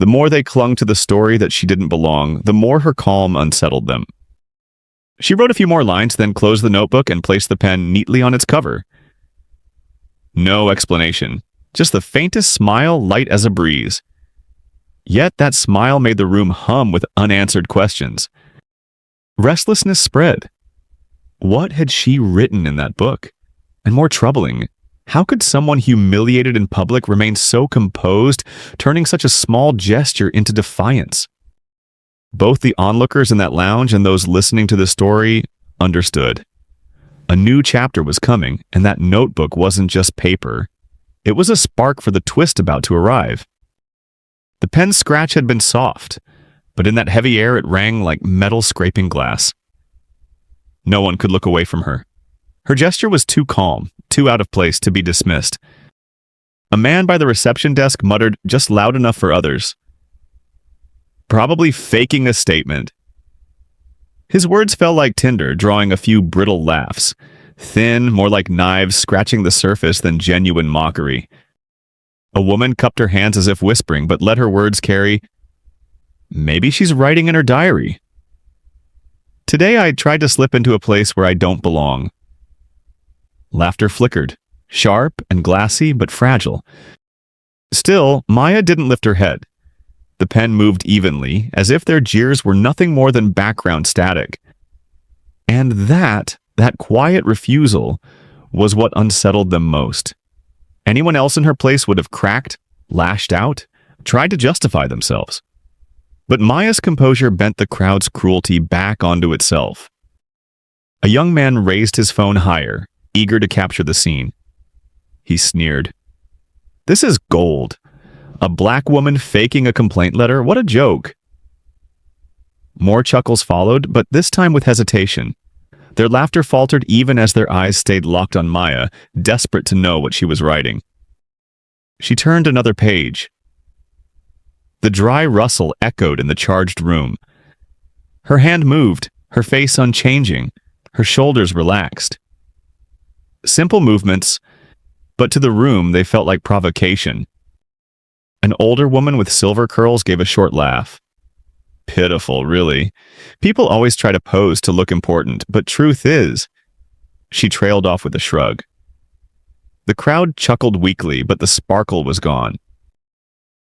The more they clung to the story that she didn't belong, the more her calm unsettled them. She wrote a few more lines, then closed the notebook and placed the pen neatly on its cover. No explanation, just the faintest smile, light as a breeze. Yet that smile made the room hum with unanswered questions. Restlessness spread. What had she written in that book? And more troubling, how could someone humiliated in public remain so composed, turning such a small gesture into defiance? Both the onlookers in that lounge and those listening to the story understood. A new chapter was coming, and that notebook wasn't just paper. It was a spark for the twist about to arrive. The pen's scratch had been soft, but in that heavy air it rang like metal scraping glass. No one could look away from her. Her gesture was too calm, too out of place to be dismissed. A man by the reception desk muttered just loud enough for others. Probably faking a statement. His words fell like tinder, drawing a few brittle laughs. Thin, more like knives scratching the surface than genuine mockery. A woman cupped her hands as if whispering, but let her words carry, "Maybe she's writing in her diary." Today I tried to slip into a place where I don't belong. Laughter flickered, sharp and glassy, but fragile. Still, Maya didn't lift her head. The pen moved evenly, as if their jeers were nothing more than background static. And that quiet refusal was what unsettled them most. Anyone else in her place would have cracked, lashed out, tried to justify themselves. But Maya's composure bent the crowd's cruelty back onto itself. A young man raised his phone higher, eager to capture the scene. He sneered. "This is gold. A black woman faking a complaint letter? What a joke." More chuckles followed, but this time with hesitation. Their laughter faltered even as their eyes stayed locked on Maya, desperate to know what she was writing. She turned another page. The dry rustle echoed in the charged room. Her hand moved, her face unchanging, her shoulders relaxed. Simple movements, but to the room they felt like provocation. An older woman with silver curls gave a short laugh. Pitiful, really. People always try to pose to look important, but truth is, she trailed off with a shrug. The crowd chuckled weakly, but the sparkle was gone.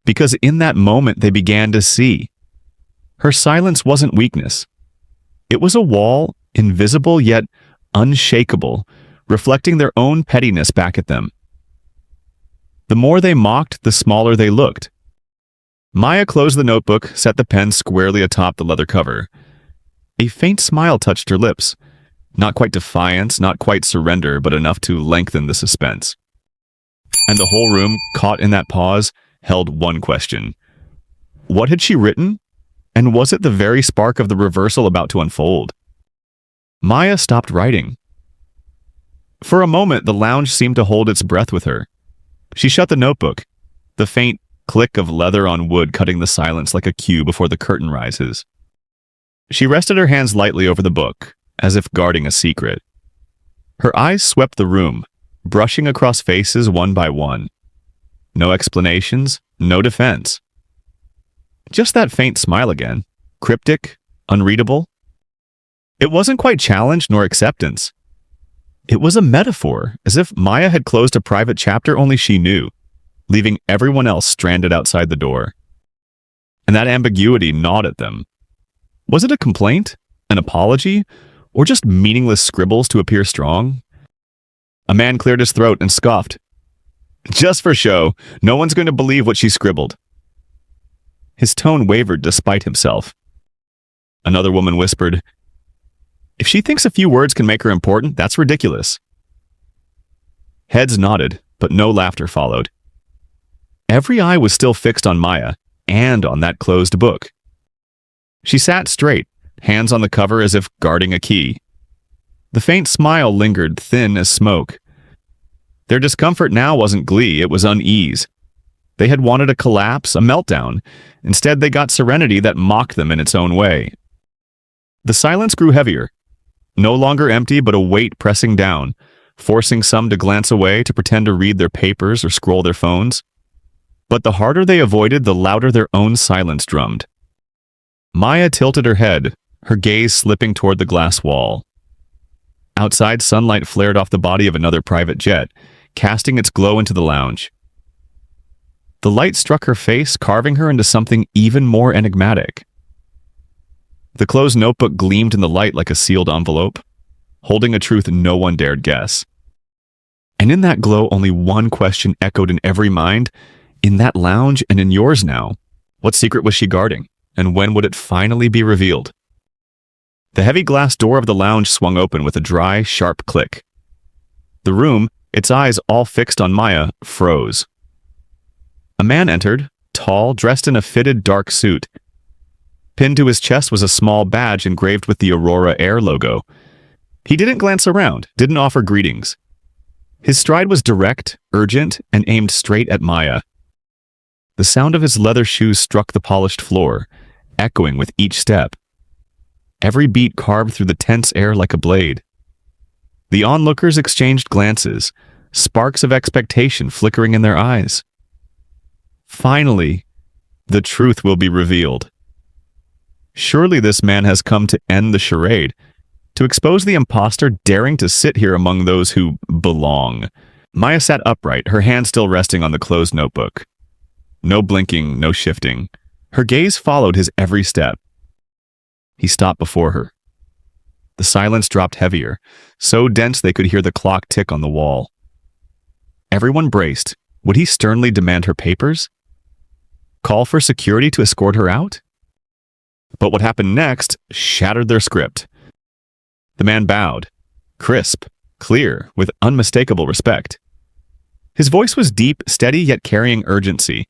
Because in that moment they began to see. Her silence wasn't weakness. It was a wall, invisible yet unshakable, reflecting their own pettiness back at them. The more they mocked, the smaller they looked. Maya closed the notebook, set the pen squarely atop the leather cover. A faint smile touched her lips. Not quite defiance, not quite surrender, but enough to lengthen the suspense. And the whole room, caught in that pause, held one question. What had she written? And was it the very spark of the reversal about to unfold? Maya stopped writing. For a moment, the lounge seemed to hold its breath with her. She shut the notebook, the faint click of leather on wood cutting the silence like a cue before the curtain rises. She rested her hands lightly over the book, as if guarding a secret. Her eyes swept the room, brushing across faces one by one. No explanations, no defense. Just that faint smile again, cryptic, unreadable. It wasn't quite challenge nor acceptance. It was a metaphor, as if Maya had closed a private chapter only she knew, leaving everyone else stranded outside the door. And that ambiguity gnawed at them. Was it a complaint, an apology, or just meaningless scribbles to appear strong? A man cleared his throat and scoffed. Just for show, no one's going to believe what she scribbled. His tone wavered despite himself. Another woman whispered, "If she thinks a few words can make her important, that's ridiculous." Heads nodded, but no laughter followed. Every eye was still fixed on Maya, and on that closed book. She sat straight, hands on the cover as if guarding a key. The faint smile lingered, thin as smoke. Their discomfort now wasn't glee, it was unease. They had wanted a collapse, a meltdown. Instead, they got serenity that mocked them in its own way. The silence grew heavier. No longer empty, but a weight pressing down, forcing some to glance away to pretend to read their papers or scroll their phones. But the harder they avoided, the louder their own silence drummed. Maya tilted her head, her gaze slipping toward the glass wall. Outside, sunlight flared off the body of another private jet, casting its glow into the lounge. The light struck her face, carving her into something even more enigmatic. The closed notebook gleamed in the light like a sealed envelope, holding a truth no one dared guess. And in that glow, only one question echoed in every mind. In that lounge and in yours now, what secret was she guarding, and when would it finally be revealed? The heavy glass door of the lounge swung open with a dry, sharp click. The room, its eyes all fixed on Maya, froze. A man entered, tall, dressed in a fitted dark suit. Pinned to his chest was a small badge engraved with the Aurora Air logo. He didn't glance around, didn't offer greetings. His stride was direct, urgent, and aimed straight at Maya. The sound of his leather shoes struck the polished floor, echoing with each step. Every beat carved through the tense air like a blade. The onlookers exchanged glances, sparks of expectation flickering in their eyes. Finally, the truth will be revealed. Surely this man has come to end the charade, to expose the imposter daring to sit here among those who belong. Maya sat upright, her hand still resting on the closed notebook. No blinking, no shifting. Her gaze followed his every step. He stopped before her. The silence dropped heavier, so dense they could hear the clock tick on the wall. Everyone braced. Would he sternly demand her papers? Call for security to escort her out? But what happened next shattered their script. The man bowed, crisp, clear, with unmistakable respect. His voice was deep, steady, yet carrying urgency.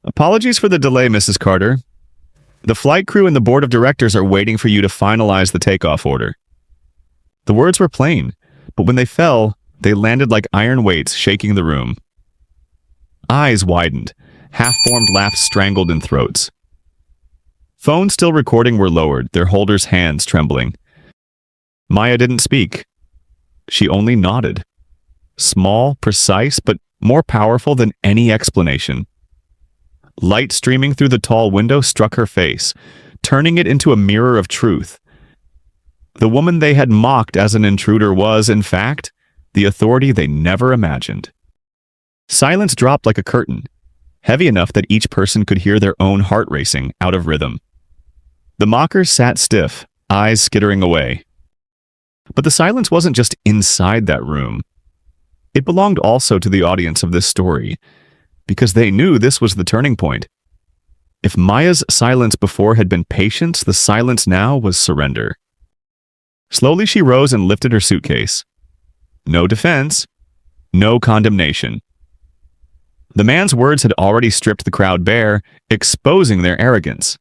"Apologies for the delay, Mrs. Carter. The flight crew and the board of directors are waiting for you to finalize the takeoff order." The words were plain, but when they fell, they landed like iron weights, shaking the room. Eyes widened, half-formed laughs strangled in throats. Phones still recording were lowered, their holders' hands trembling. Maya didn't speak. She only nodded. Small, precise, but more powerful than any explanation. Light streaming through the tall window struck her face, turning it into a mirror of truth. The woman they had mocked as an intruder was, in fact, the authority they never imagined. Silence dropped like a curtain, heavy enough that each person could hear their own heart racing, out of rhythm. The mockers sat stiff, eyes skittering away. But the silence wasn't just inside that room. It belonged also to the audience of this story, because they knew this was the turning point. If Maya's silence before had been patience, the silence now was surrender. Slowly she rose and lifted her suitcase. No defense, no condemnation. The man's words had already stripped the crowd bare, exposing their arrogance.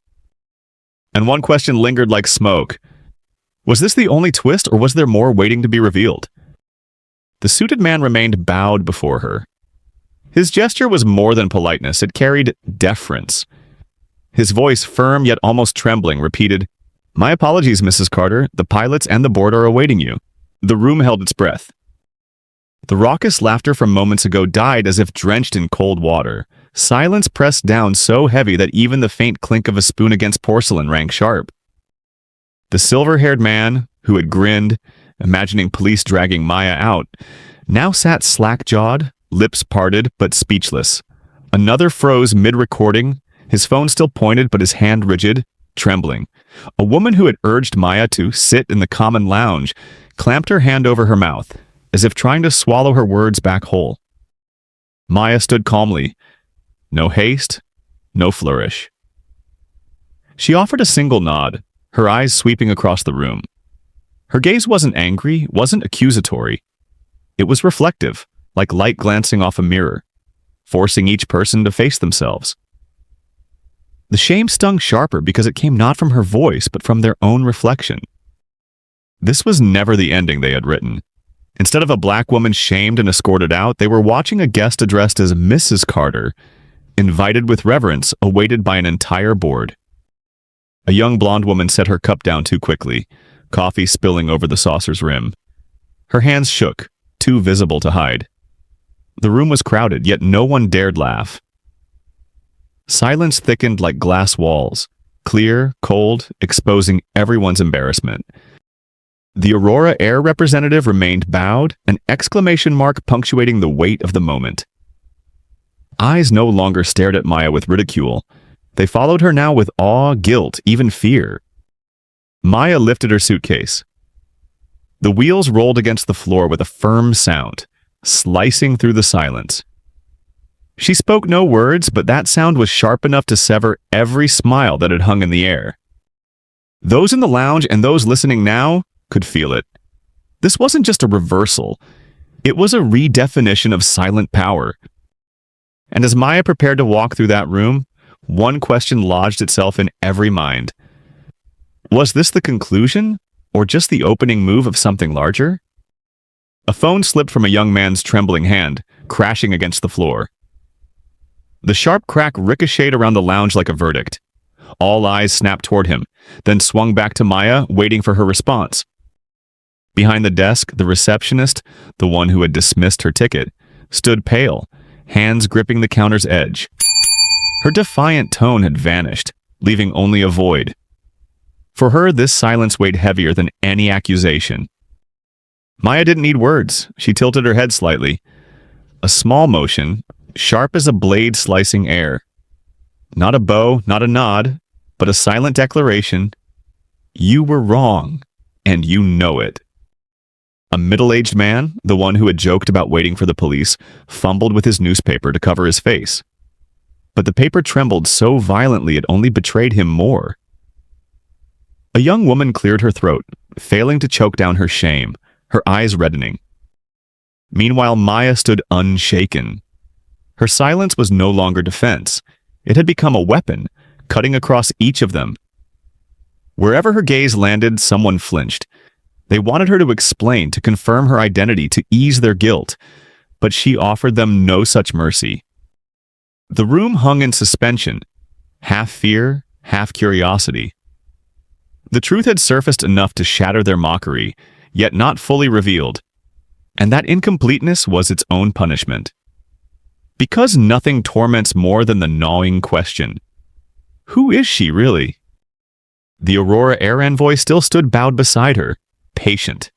And one question lingered like smoke. Was this the only twist, or was there more waiting to be revealed? The suited man remained bowed before her. His gesture was more than politeness, it carried deference. His voice, firm yet almost trembling, repeated, "My apologies, Mrs. Carter. The pilots and the board are awaiting you." The room held its breath. The raucous laughter from moments ago died as if drenched in cold water. Silence pressed down so heavy that even the faint clink of a spoon against porcelain rang sharp. The silver-haired man, who had grinned, imagining police dragging Maya out, now sat slack-jawed, lips parted but speechless. Another froze mid-recording, his phone still pointed but his hand rigid, trembling. A woman who had urged Maya to sit in the common lounge clamped her hand over her mouth, as if trying to swallow her words back whole. Maya stood calmly. No haste, no flourish. She offered a single nod, her eyes sweeping across the room. Her gaze wasn't angry, wasn't accusatory. It was reflective, like light glancing off a mirror, forcing each person to face themselves. The shame stung sharper because it came not from her voice, but from their own reflection. This was never the ending they had written. Instead of a black woman shamed and escorted out, they were watching a guest addressed as Mrs. Carter, invited with reverence, awaited by an entire board. A young blonde woman set her cup down too quickly, coffee spilling over the saucer's rim. Her hands shook, too visible to hide. The room was crowded, yet no one dared laugh. Silence thickened like glass walls, clear, cold, exposing everyone's embarrassment. The Aurora Air representative remained bowed, an exclamation mark punctuating the weight of the moment. Eyes no longer stared at Maya with ridicule. They followed her now with awe, guilt, even fear. Maya lifted her suitcase. The wheels rolled against the floor with a firm sound, slicing through the silence. She spoke no words, but that sound was sharp enough to sever every smile that had hung in the air. Those in the lounge and those listening now could feel it. This wasn't just a reversal. It was a redefinition of silent power. And as Maya prepared to walk through that room, one question lodged itself in every mind. Was this the conclusion, or just the opening move of something larger? A phone slipped from a young man's trembling hand, crashing against the floor. The sharp crack ricocheted around the lounge like a verdict. All eyes snapped toward him, then swung back to Maya, waiting for her response. Behind the desk, the receptionist, the one who had dismissed her ticket, stood pale, hands gripping the counter's edge. Her defiant tone had vanished, leaving only a void. For her, this silence weighed heavier than any accusation. Maya didn't need words. She tilted her head slightly. A small motion, sharp as a blade slicing air. Not a bow, not a nod, but a silent declaration. You were wrong, and you know it. A middle-aged man, the one who had joked about waiting for the police, fumbled with his newspaper to cover his face. But the paper trembled so violently it only betrayed him more. A young woman cleared her throat, failing to choke down her shame, her eyes reddening. Meanwhile, Maya stood unshaken. Her silence was no longer defense. It had become a weapon, cutting across each of them. Wherever her gaze landed, someone flinched. They wanted her to explain, to confirm her identity, to ease their guilt, but she offered them no such mercy. The room hung in suspension, half fear, half curiosity. The truth had surfaced enough to shatter their mockery, yet not fully revealed, and that incompleteness was its own punishment. Because nothing torments more than the gnawing question. Who is she really? The Aurora Air envoy still stood bowed beside her, patient.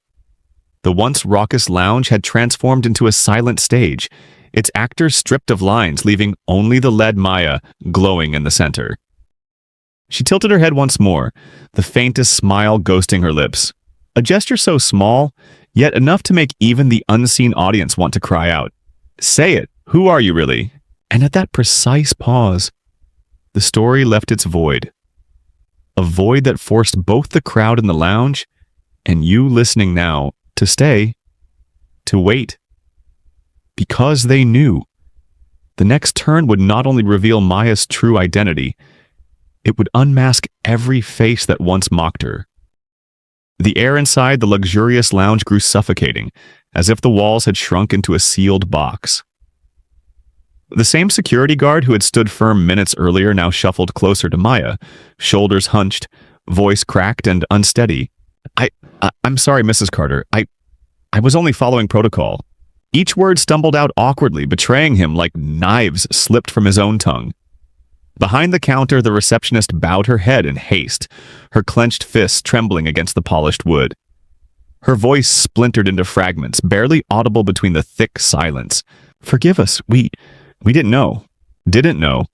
The once raucous lounge had transformed into a silent stage, its actors stripped of lines, leaving only the lead Maya glowing in the center. She tilted her head once more, the faintest smile ghosting her lips. A gesture so small, yet enough to make even the unseen audience want to cry out. Say it! Who are you really? And at that precise pause, the story left its void. A void that forced both the crowd in the lounge and you listening now to stay, to wait. Because they knew. The next turn would not only reveal Maya's true identity, it would unmask every face that once mocked her. The air inside the luxurious lounge grew suffocating, as if the walls had shrunk into a sealed box. The same security guard who had stood firm minutes earlier now shuffled closer to Maya, shoulders hunched, voice cracked and unsteady. I'm sorry, Mrs. Carter. I was only following protocol. Each word stumbled out awkwardly, betraying him like knives slipped from his own tongue. Behind the counter, the receptionist bowed her head in haste, her clenched fists trembling against the polished wood. Her voice splintered into fragments, barely audible between the thick silence. Forgive us, we didn't know. Didn't know.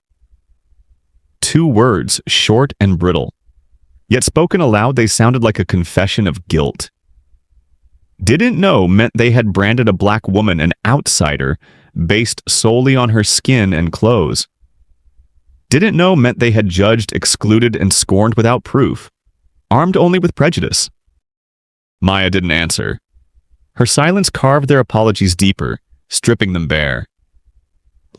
2 words, short and brittle. Yet spoken aloud, they sounded like a confession of guilt. Didn't know meant they had branded a black woman an outsider based solely on her skin and clothes. Didn't know meant they had judged, excluded, and scorned without proof, armed only with prejudice. Maya didn't answer. Her silence carved their apologies deeper, stripping them bare.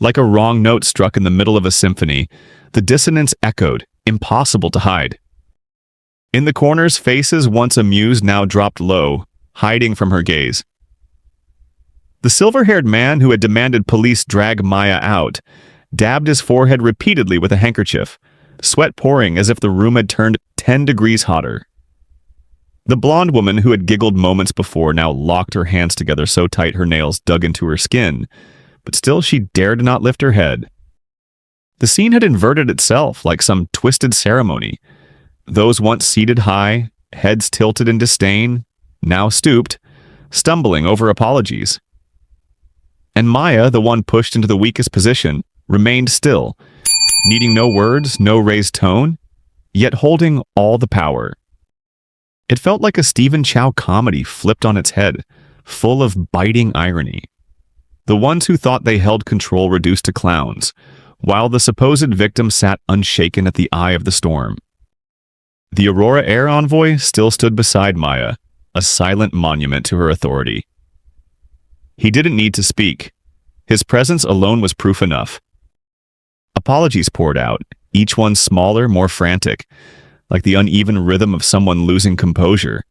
Like a wrong note struck in the middle of a symphony, the dissonance echoed, impossible to hide. In the corners, faces once amused now dropped low, hiding from her gaze. The silver-haired man who had demanded police drag Maya out dabbed his forehead repeatedly with a handkerchief, sweat pouring as if the room had turned 10 degrees hotter. The blonde woman who had giggled moments before now locked her hands together so tight her nails dug into her skin, but still she dared not lift her head. The scene had inverted itself like some twisted ceremony. Those once seated high, heads tilted in disdain, now stooped, stumbling over apologies. And Maya, the one pushed into the weakest position, remained still, needing no words, no raised tone, yet holding all the power. It felt like a Stephen Chow comedy flipped on its head, full of biting irony. The ones who thought they held control reduced to clowns, while the supposed victim sat unshaken at the eye of the storm. The Aurora Air Envoy still stood beside Maya, a silent monument to her authority. He didn't need to speak. His presence alone was proof enough. Apologies poured out, each one smaller, more frantic, like the uneven rhythm of someone losing composure.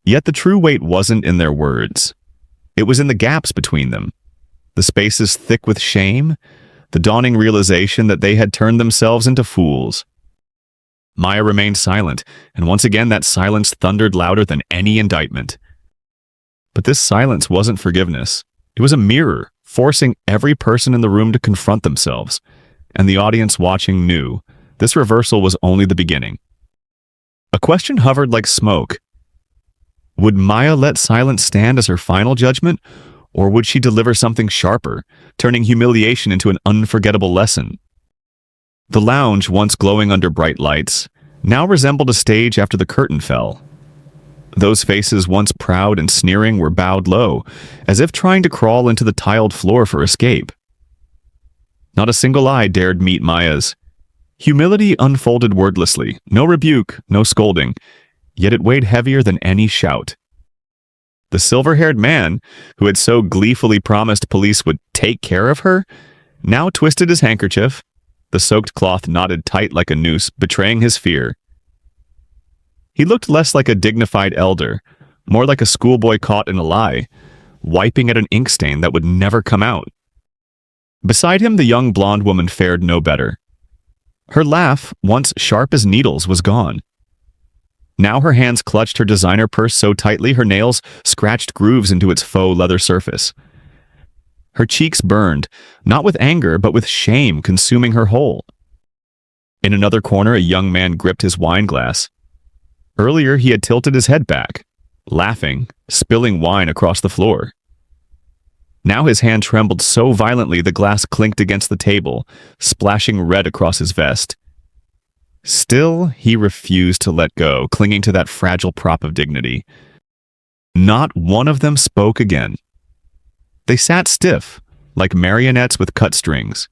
Yet the true weight wasn't in their words. It was in the gaps between them, the spaces thick with shame, the dawning realization that they had turned themselves into fools. Maya remained silent, and once again that silence thundered louder than any indictment. But this silence wasn't forgiveness. It was a mirror, forcing every person in the room to confront themselves, and the audience watching knew this reversal was only the beginning. A question hovered like smoke. Would Maya let silence stand as her final judgment, or would she deliver something sharper, turning humiliation into an unforgettable lesson? The lounge, once glowing under bright lights, now resembled a stage after the curtain fell. Those faces, once proud and sneering, were bowed low, as if trying to crawl into the tiled floor for escape. Not a single eye dared meet Maya's. Humility unfolded wordlessly, no rebuke, no scolding, yet it weighed heavier than any shout. The silver-haired man, who had so gleefully promised police would take care of her, now twisted his handkerchief, the soaked cloth knotted tight like a noose, betraying his fear. He looked less like a dignified elder, more like a schoolboy caught in a lie, wiping at an ink stain that would never come out. Beside him, the young blonde woman fared no better. Her laugh, once sharp as needles, was gone. Now her hands clutched her designer purse so tightly her nails scratched grooves into its faux leather surface. Her cheeks burned, not with anger, but with shame consuming her whole. In another corner, a young man gripped his wine glass. Earlier, he had tilted his head back, laughing, spilling wine across the floor. Now his hand trembled so violently the glass clinked against the table, splashing red across his vest. Still, he refused to let go, clinging to that fragile prop of dignity. Not one of them spoke again. They sat stiff, like marionettes with cut strings,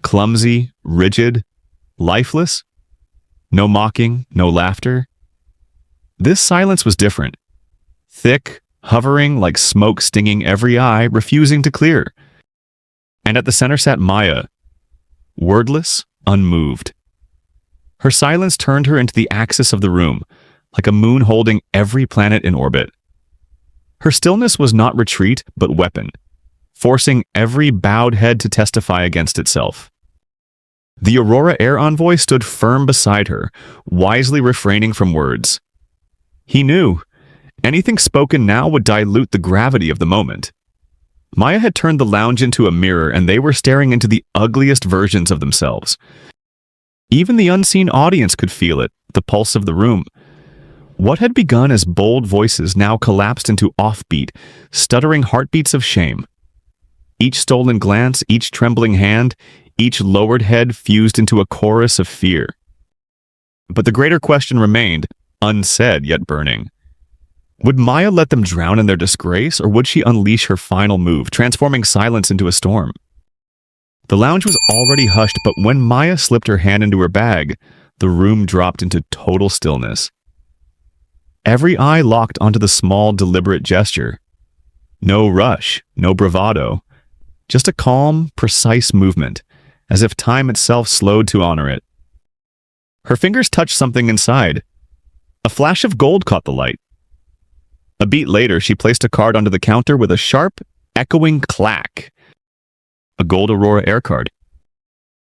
clumsy, rigid, lifeless. No mocking, no laughter. This silence was different. Thick, hovering like smoke stinging every eye, refusing to clear. And at the center sat Maya, wordless, unmoved. Her silence turned her into the axis of the room, like a moon holding every planet in orbit. Her stillness was not retreat, but weapon, forcing every bowed head to testify against itself. The Aurora Air Envoy stood firm beside her, wisely refraining from words. He knew anything spoken now would dilute the gravity of the moment. Maya had turned the lounge into a mirror, and they were staring into the ugliest versions of themselves. Even the unseen audience could feel it, the pulse of the room. What had begun as bold voices now collapsed into offbeat, stuttering heartbeats of shame. Each stolen glance, each trembling hand, each lowered head fused into a chorus of fear. But the greater question remained, unsaid yet burning. Would Maya let them drown in their disgrace, or would she unleash her final move, transforming silence into a storm? The lounge was already hushed, but when Maya slipped her hand into her bag, the room dropped into total stillness. Every eye locked onto the small, deliberate gesture. No rush, no bravado, just a calm, precise movement, as if time itself slowed to honor it. Her fingers touched something inside. A flash of gold caught the light. A beat later, she placed a card onto the counter with a sharp, echoing clack. A gold Aurora Air card.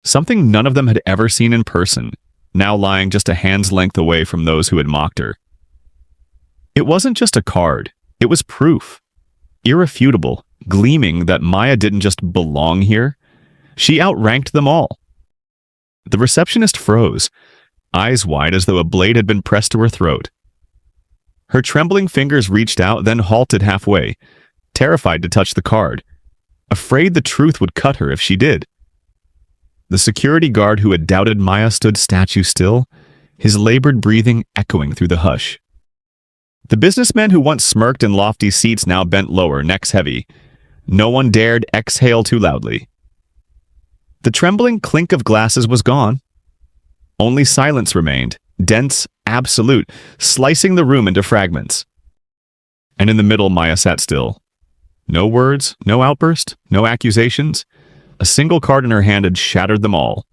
Something none of them had ever seen in person, now lying just a hand's length away from those who had mocked her. It wasn't just a card, it was proof. Irrefutable, gleaming that Maya didn't just belong here. She outranked them all. The receptionist froze, eyes wide as though a blade had been pressed to her throat. Her trembling fingers reached out, then halted halfway, terrified to touch the card, afraid the truth would cut her if she did. The security guard who had doubted Maya stood statue still, his labored breathing echoing through the hush. The businessmen who once smirked in lofty seats now bent lower, necks heavy. No one dared exhale too loudly. The trembling clink of glasses was gone. Only silence remained, dense, absolute, slicing the room into fragments. And in the middle, Maya sat still. No words, no outburst, no accusations. A single card in her hand had shattered them all.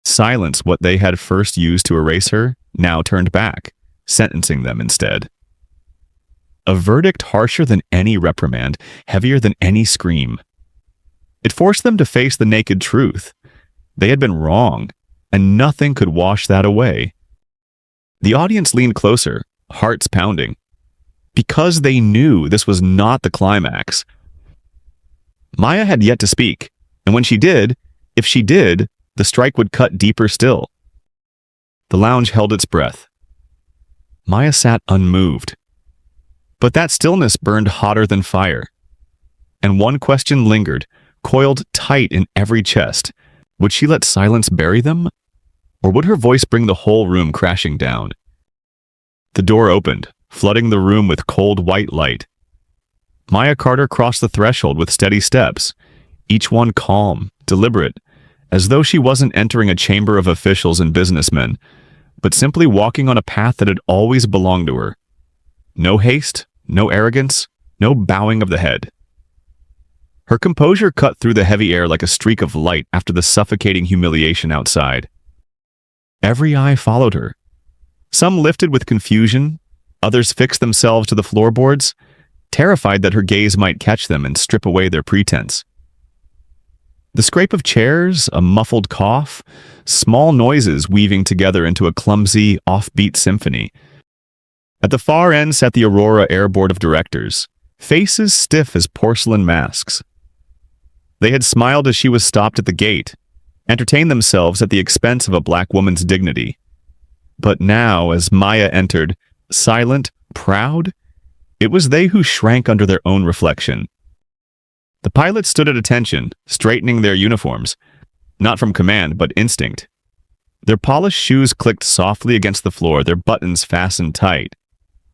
Silence, what they had first used to erase her, now turned back, sentencing them instead. A verdict harsher than any reprimand, heavier than any scream. It forced them to face the naked truth. They had been wrong, and nothing could wash that away. The audience leaned closer, hearts pounding, because they knew this was not the climax. Maya had yet to speak, and when she did, if she did, the strike would cut deeper still. The lounge held its breath. Maya sat unmoved. But that stillness burned hotter than fire. And one question lingered, coiled tight in every chest. Would she let silence bury them? Or would her voice bring the whole room crashing down? The door opened, flooding the room with cold white light. Maya Carter crossed the threshold with steady steps, each one calm, deliberate, as though she wasn't entering a chamber of officials and businessmen, but simply walking on a path that had always belonged to her. No haste, no arrogance, no bowing of the head. Her composure cut through the heavy air like a streak of light after the suffocating humiliation outside. Every eye followed her. Some lifted with confusion, others fixed themselves to the floorboards, terrified that her gaze might catch them and strip away their pretense. The scrape of chairs, a muffled cough, small noises weaving together into a clumsy, offbeat symphony. At the far end sat the Aurora Air Board of Directors, faces stiff as porcelain masks. They had smiled as she was stopped at the gate, entertained themselves at the expense of a black woman's dignity. But now, as Maya entered, silent, proud, it was they who shrank under their own reflection. The pilots stood at attention, straightening their uniforms, not from command, but instinct. Their polished shoes clicked softly against the floor, their buttons fastened tight.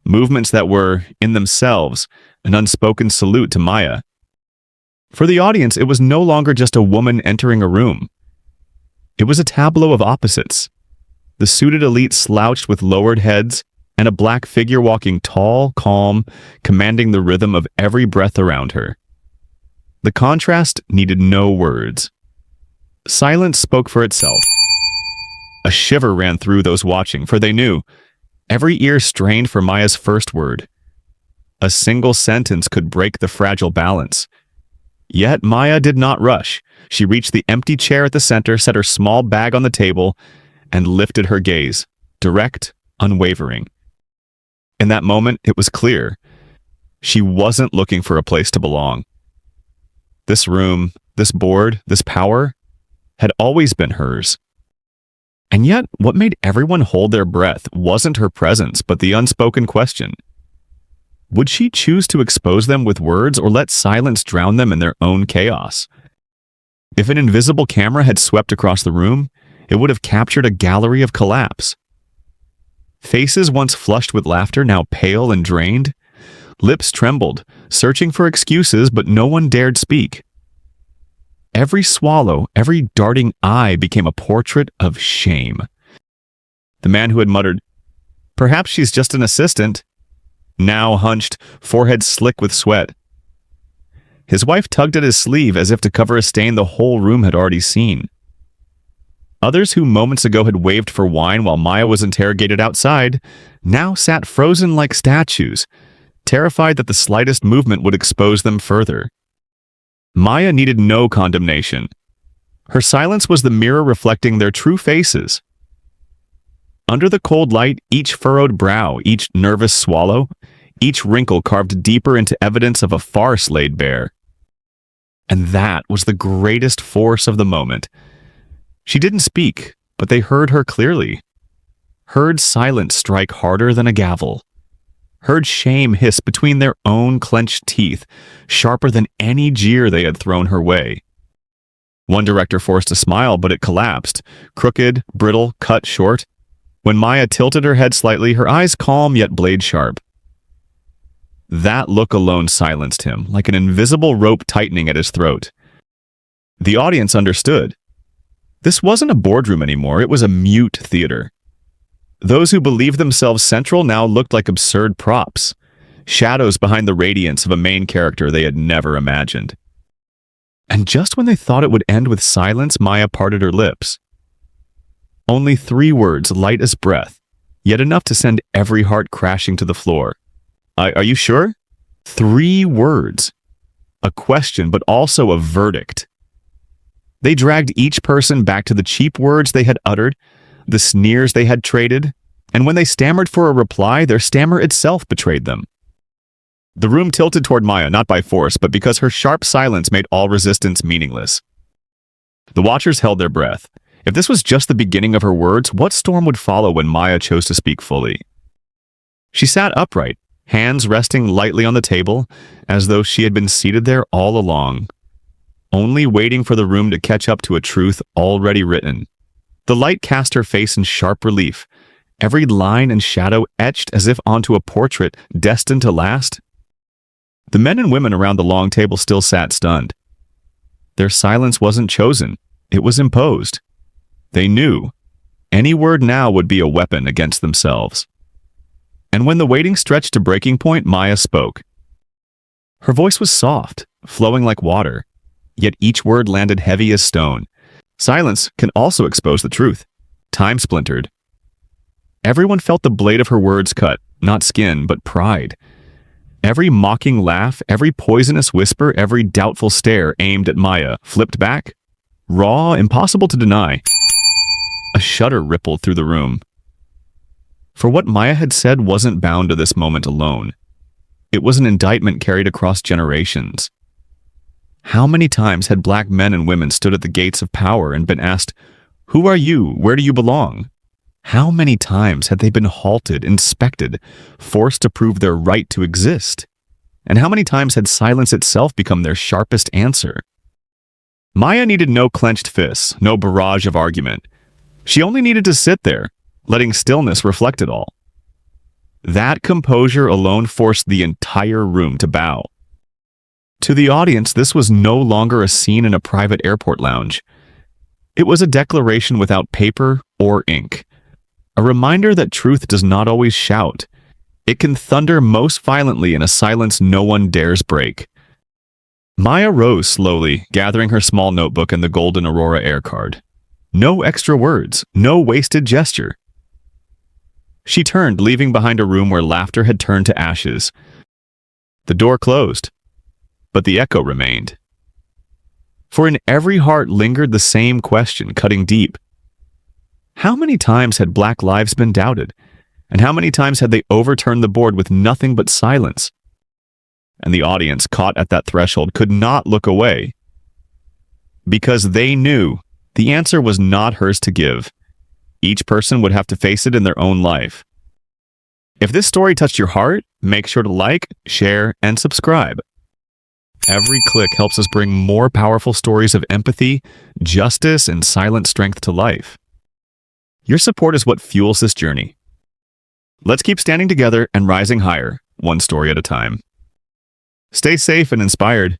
Movements that were, in themselves, an unspoken salute to Maya. For the audience, it was no longer just a woman entering a room. It was a tableau of opposites. The suited elite slouched with lowered heads, and a black figure walking tall, calm, commanding the rhythm of every breath around her. The contrast needed no words. Silence spoke for itself. A shiver ran through those watching, for they knew, every ear strained for Maya's first word. A single sentence could break the fragile balance. Yet Maya did not rush. She reached the empty chair at the center, set her small bag on the table, and lifted her gaze, direct, unwavering. In that moment, it was clear. She wasn't looking for a place to belong. This room, this board, this power, had always been hers. And yet, what made everyone hold their breath wasn't her presence, but the unspoken question. Would she choose to expose them with words or let silence drown them in their own chaos? If an invisible camera had swept across the room, it would have captured a gallery of collapse. Faces once flushed with laughter, now pale and drained. Lips trembled, searching for excuses, but no one dared speak. Every swallow, every darting eye became a portrait of shame. The man who had muttered, "Perhaps she's just an assistant," now hunched, forehead slick with sweat. His wife tugged at his sleeve as if to cover a stain the whole room had already seen. Others who moments ago had waved for wine while Maya was interrogated outside, now sat frozen like statues, terrified that the slightest movement would expose them further. Maya needed no condemnation. Her silence was the mirror reflecting their true faces. Under the cold light, each furrowed brow, each nervous swallow, each wrinkle carved deeper into evidence of a farce laid bare. And that was the greatest force of the moment. She didn't speak, but they heard her clearly. Heard silence strike harder than a gavel. Heard shame hiss between their own clenched teeth, sharper than any jeer they had thrown her way. One director forced a smile, but it collapsed, crooked, brittle, cut short. When Maya tilted her head slightly, her eyes calm yet blade sharp. That look alone silenced him, like an invisible rope tightening at his throat. The audience understood. This wasn't a boardroom anymore, it was a mute theater. Those who believed themselves central now looked like absurd props, shadows behind the radiance of a main character they had never imagined. And just when they thought it would end with silence, Maya parted her lips. Only 3 words, light as breath, yet enough to send every heart crashing to the floor. Are you sure? 3 words. A question, but also a verdict. They dragged each person back to the cheap words they had uttered, the sneers they had traded, and when they stammered for a reply, their stammer itself betrayed them. The room tilted toward Maya, not by force, but because her sharp silence made all resistance meaningless. The watchers held their breath. If this was just the beginning of her words, what storm would follow when Maya chose to speak fully? She sat upright, hands resting lightly on the table, as though she had been seated there all along, only waiting for the room to catch up to a truth already written. The light cast her face in sharp relief, every line and shadow etched as if onto a portrait destined to last. The men and women around the long table still sat stunned. Their silence wasn't chosen, it was imposed. They knew. Any word now would be a weapon against themselves. And when the waiting stretched to breaking point, Maya spoke. Her voice was soft, flowing like water, yet each word landed heavy as stone. Silence can also expose the truth. Time splintered. Everyone felt the blade of her words cut, not skin, but pride. Every mocking laugh, every poisonous whisper, every doubtful stare aimed at Maya, flipped back. Raw, impossible to deny. A shudder rippled through the room. For what Maya had said wasn't bound to this moment alone. It was an indictment carried across generations. How many times had black men and women stood at the gates of power and been asked, "Who are you? Where do you belong?" How many times had they been halted, inspected, forced to prove their right to exist? And how many times had silence itself become their sharpest answer? Maya needed no clenched fists, no barrage of argument. She only needed to sit there, letting stillness reflect it all. That composure alone forced the entire room to bow. To the audience, this was no longer a scene in a private airport lounge. It was a declaration without paper or ink. A reminder that truth does not always shout. It can thunder most violently in a silence no one dares break. Maya rose slowly, gathering her small notebook and the golden Aurora Air card. No extra words, no wasted gesture. She turned, leaving behind a room where laughter had turned to ashes. The door closed, but the echo remained. For in every heart lingered the same question, cutting deep. How many times had black lives been doubted? And how many times had they overturned the board with nothing but silence? And the audience, caught at that threshold, could not look away. Because they knew the answer was not hers to give. Each person would have to face it in their own life. If this story touched your heart, make sure to like, share, and subscribe. Every click helps us bring more powerful stories of empathy, justice, and silent strength to life. Your support is what fuels this journey. Let's keep standing together and rising higher, one story at a time. Stay safe and inspired.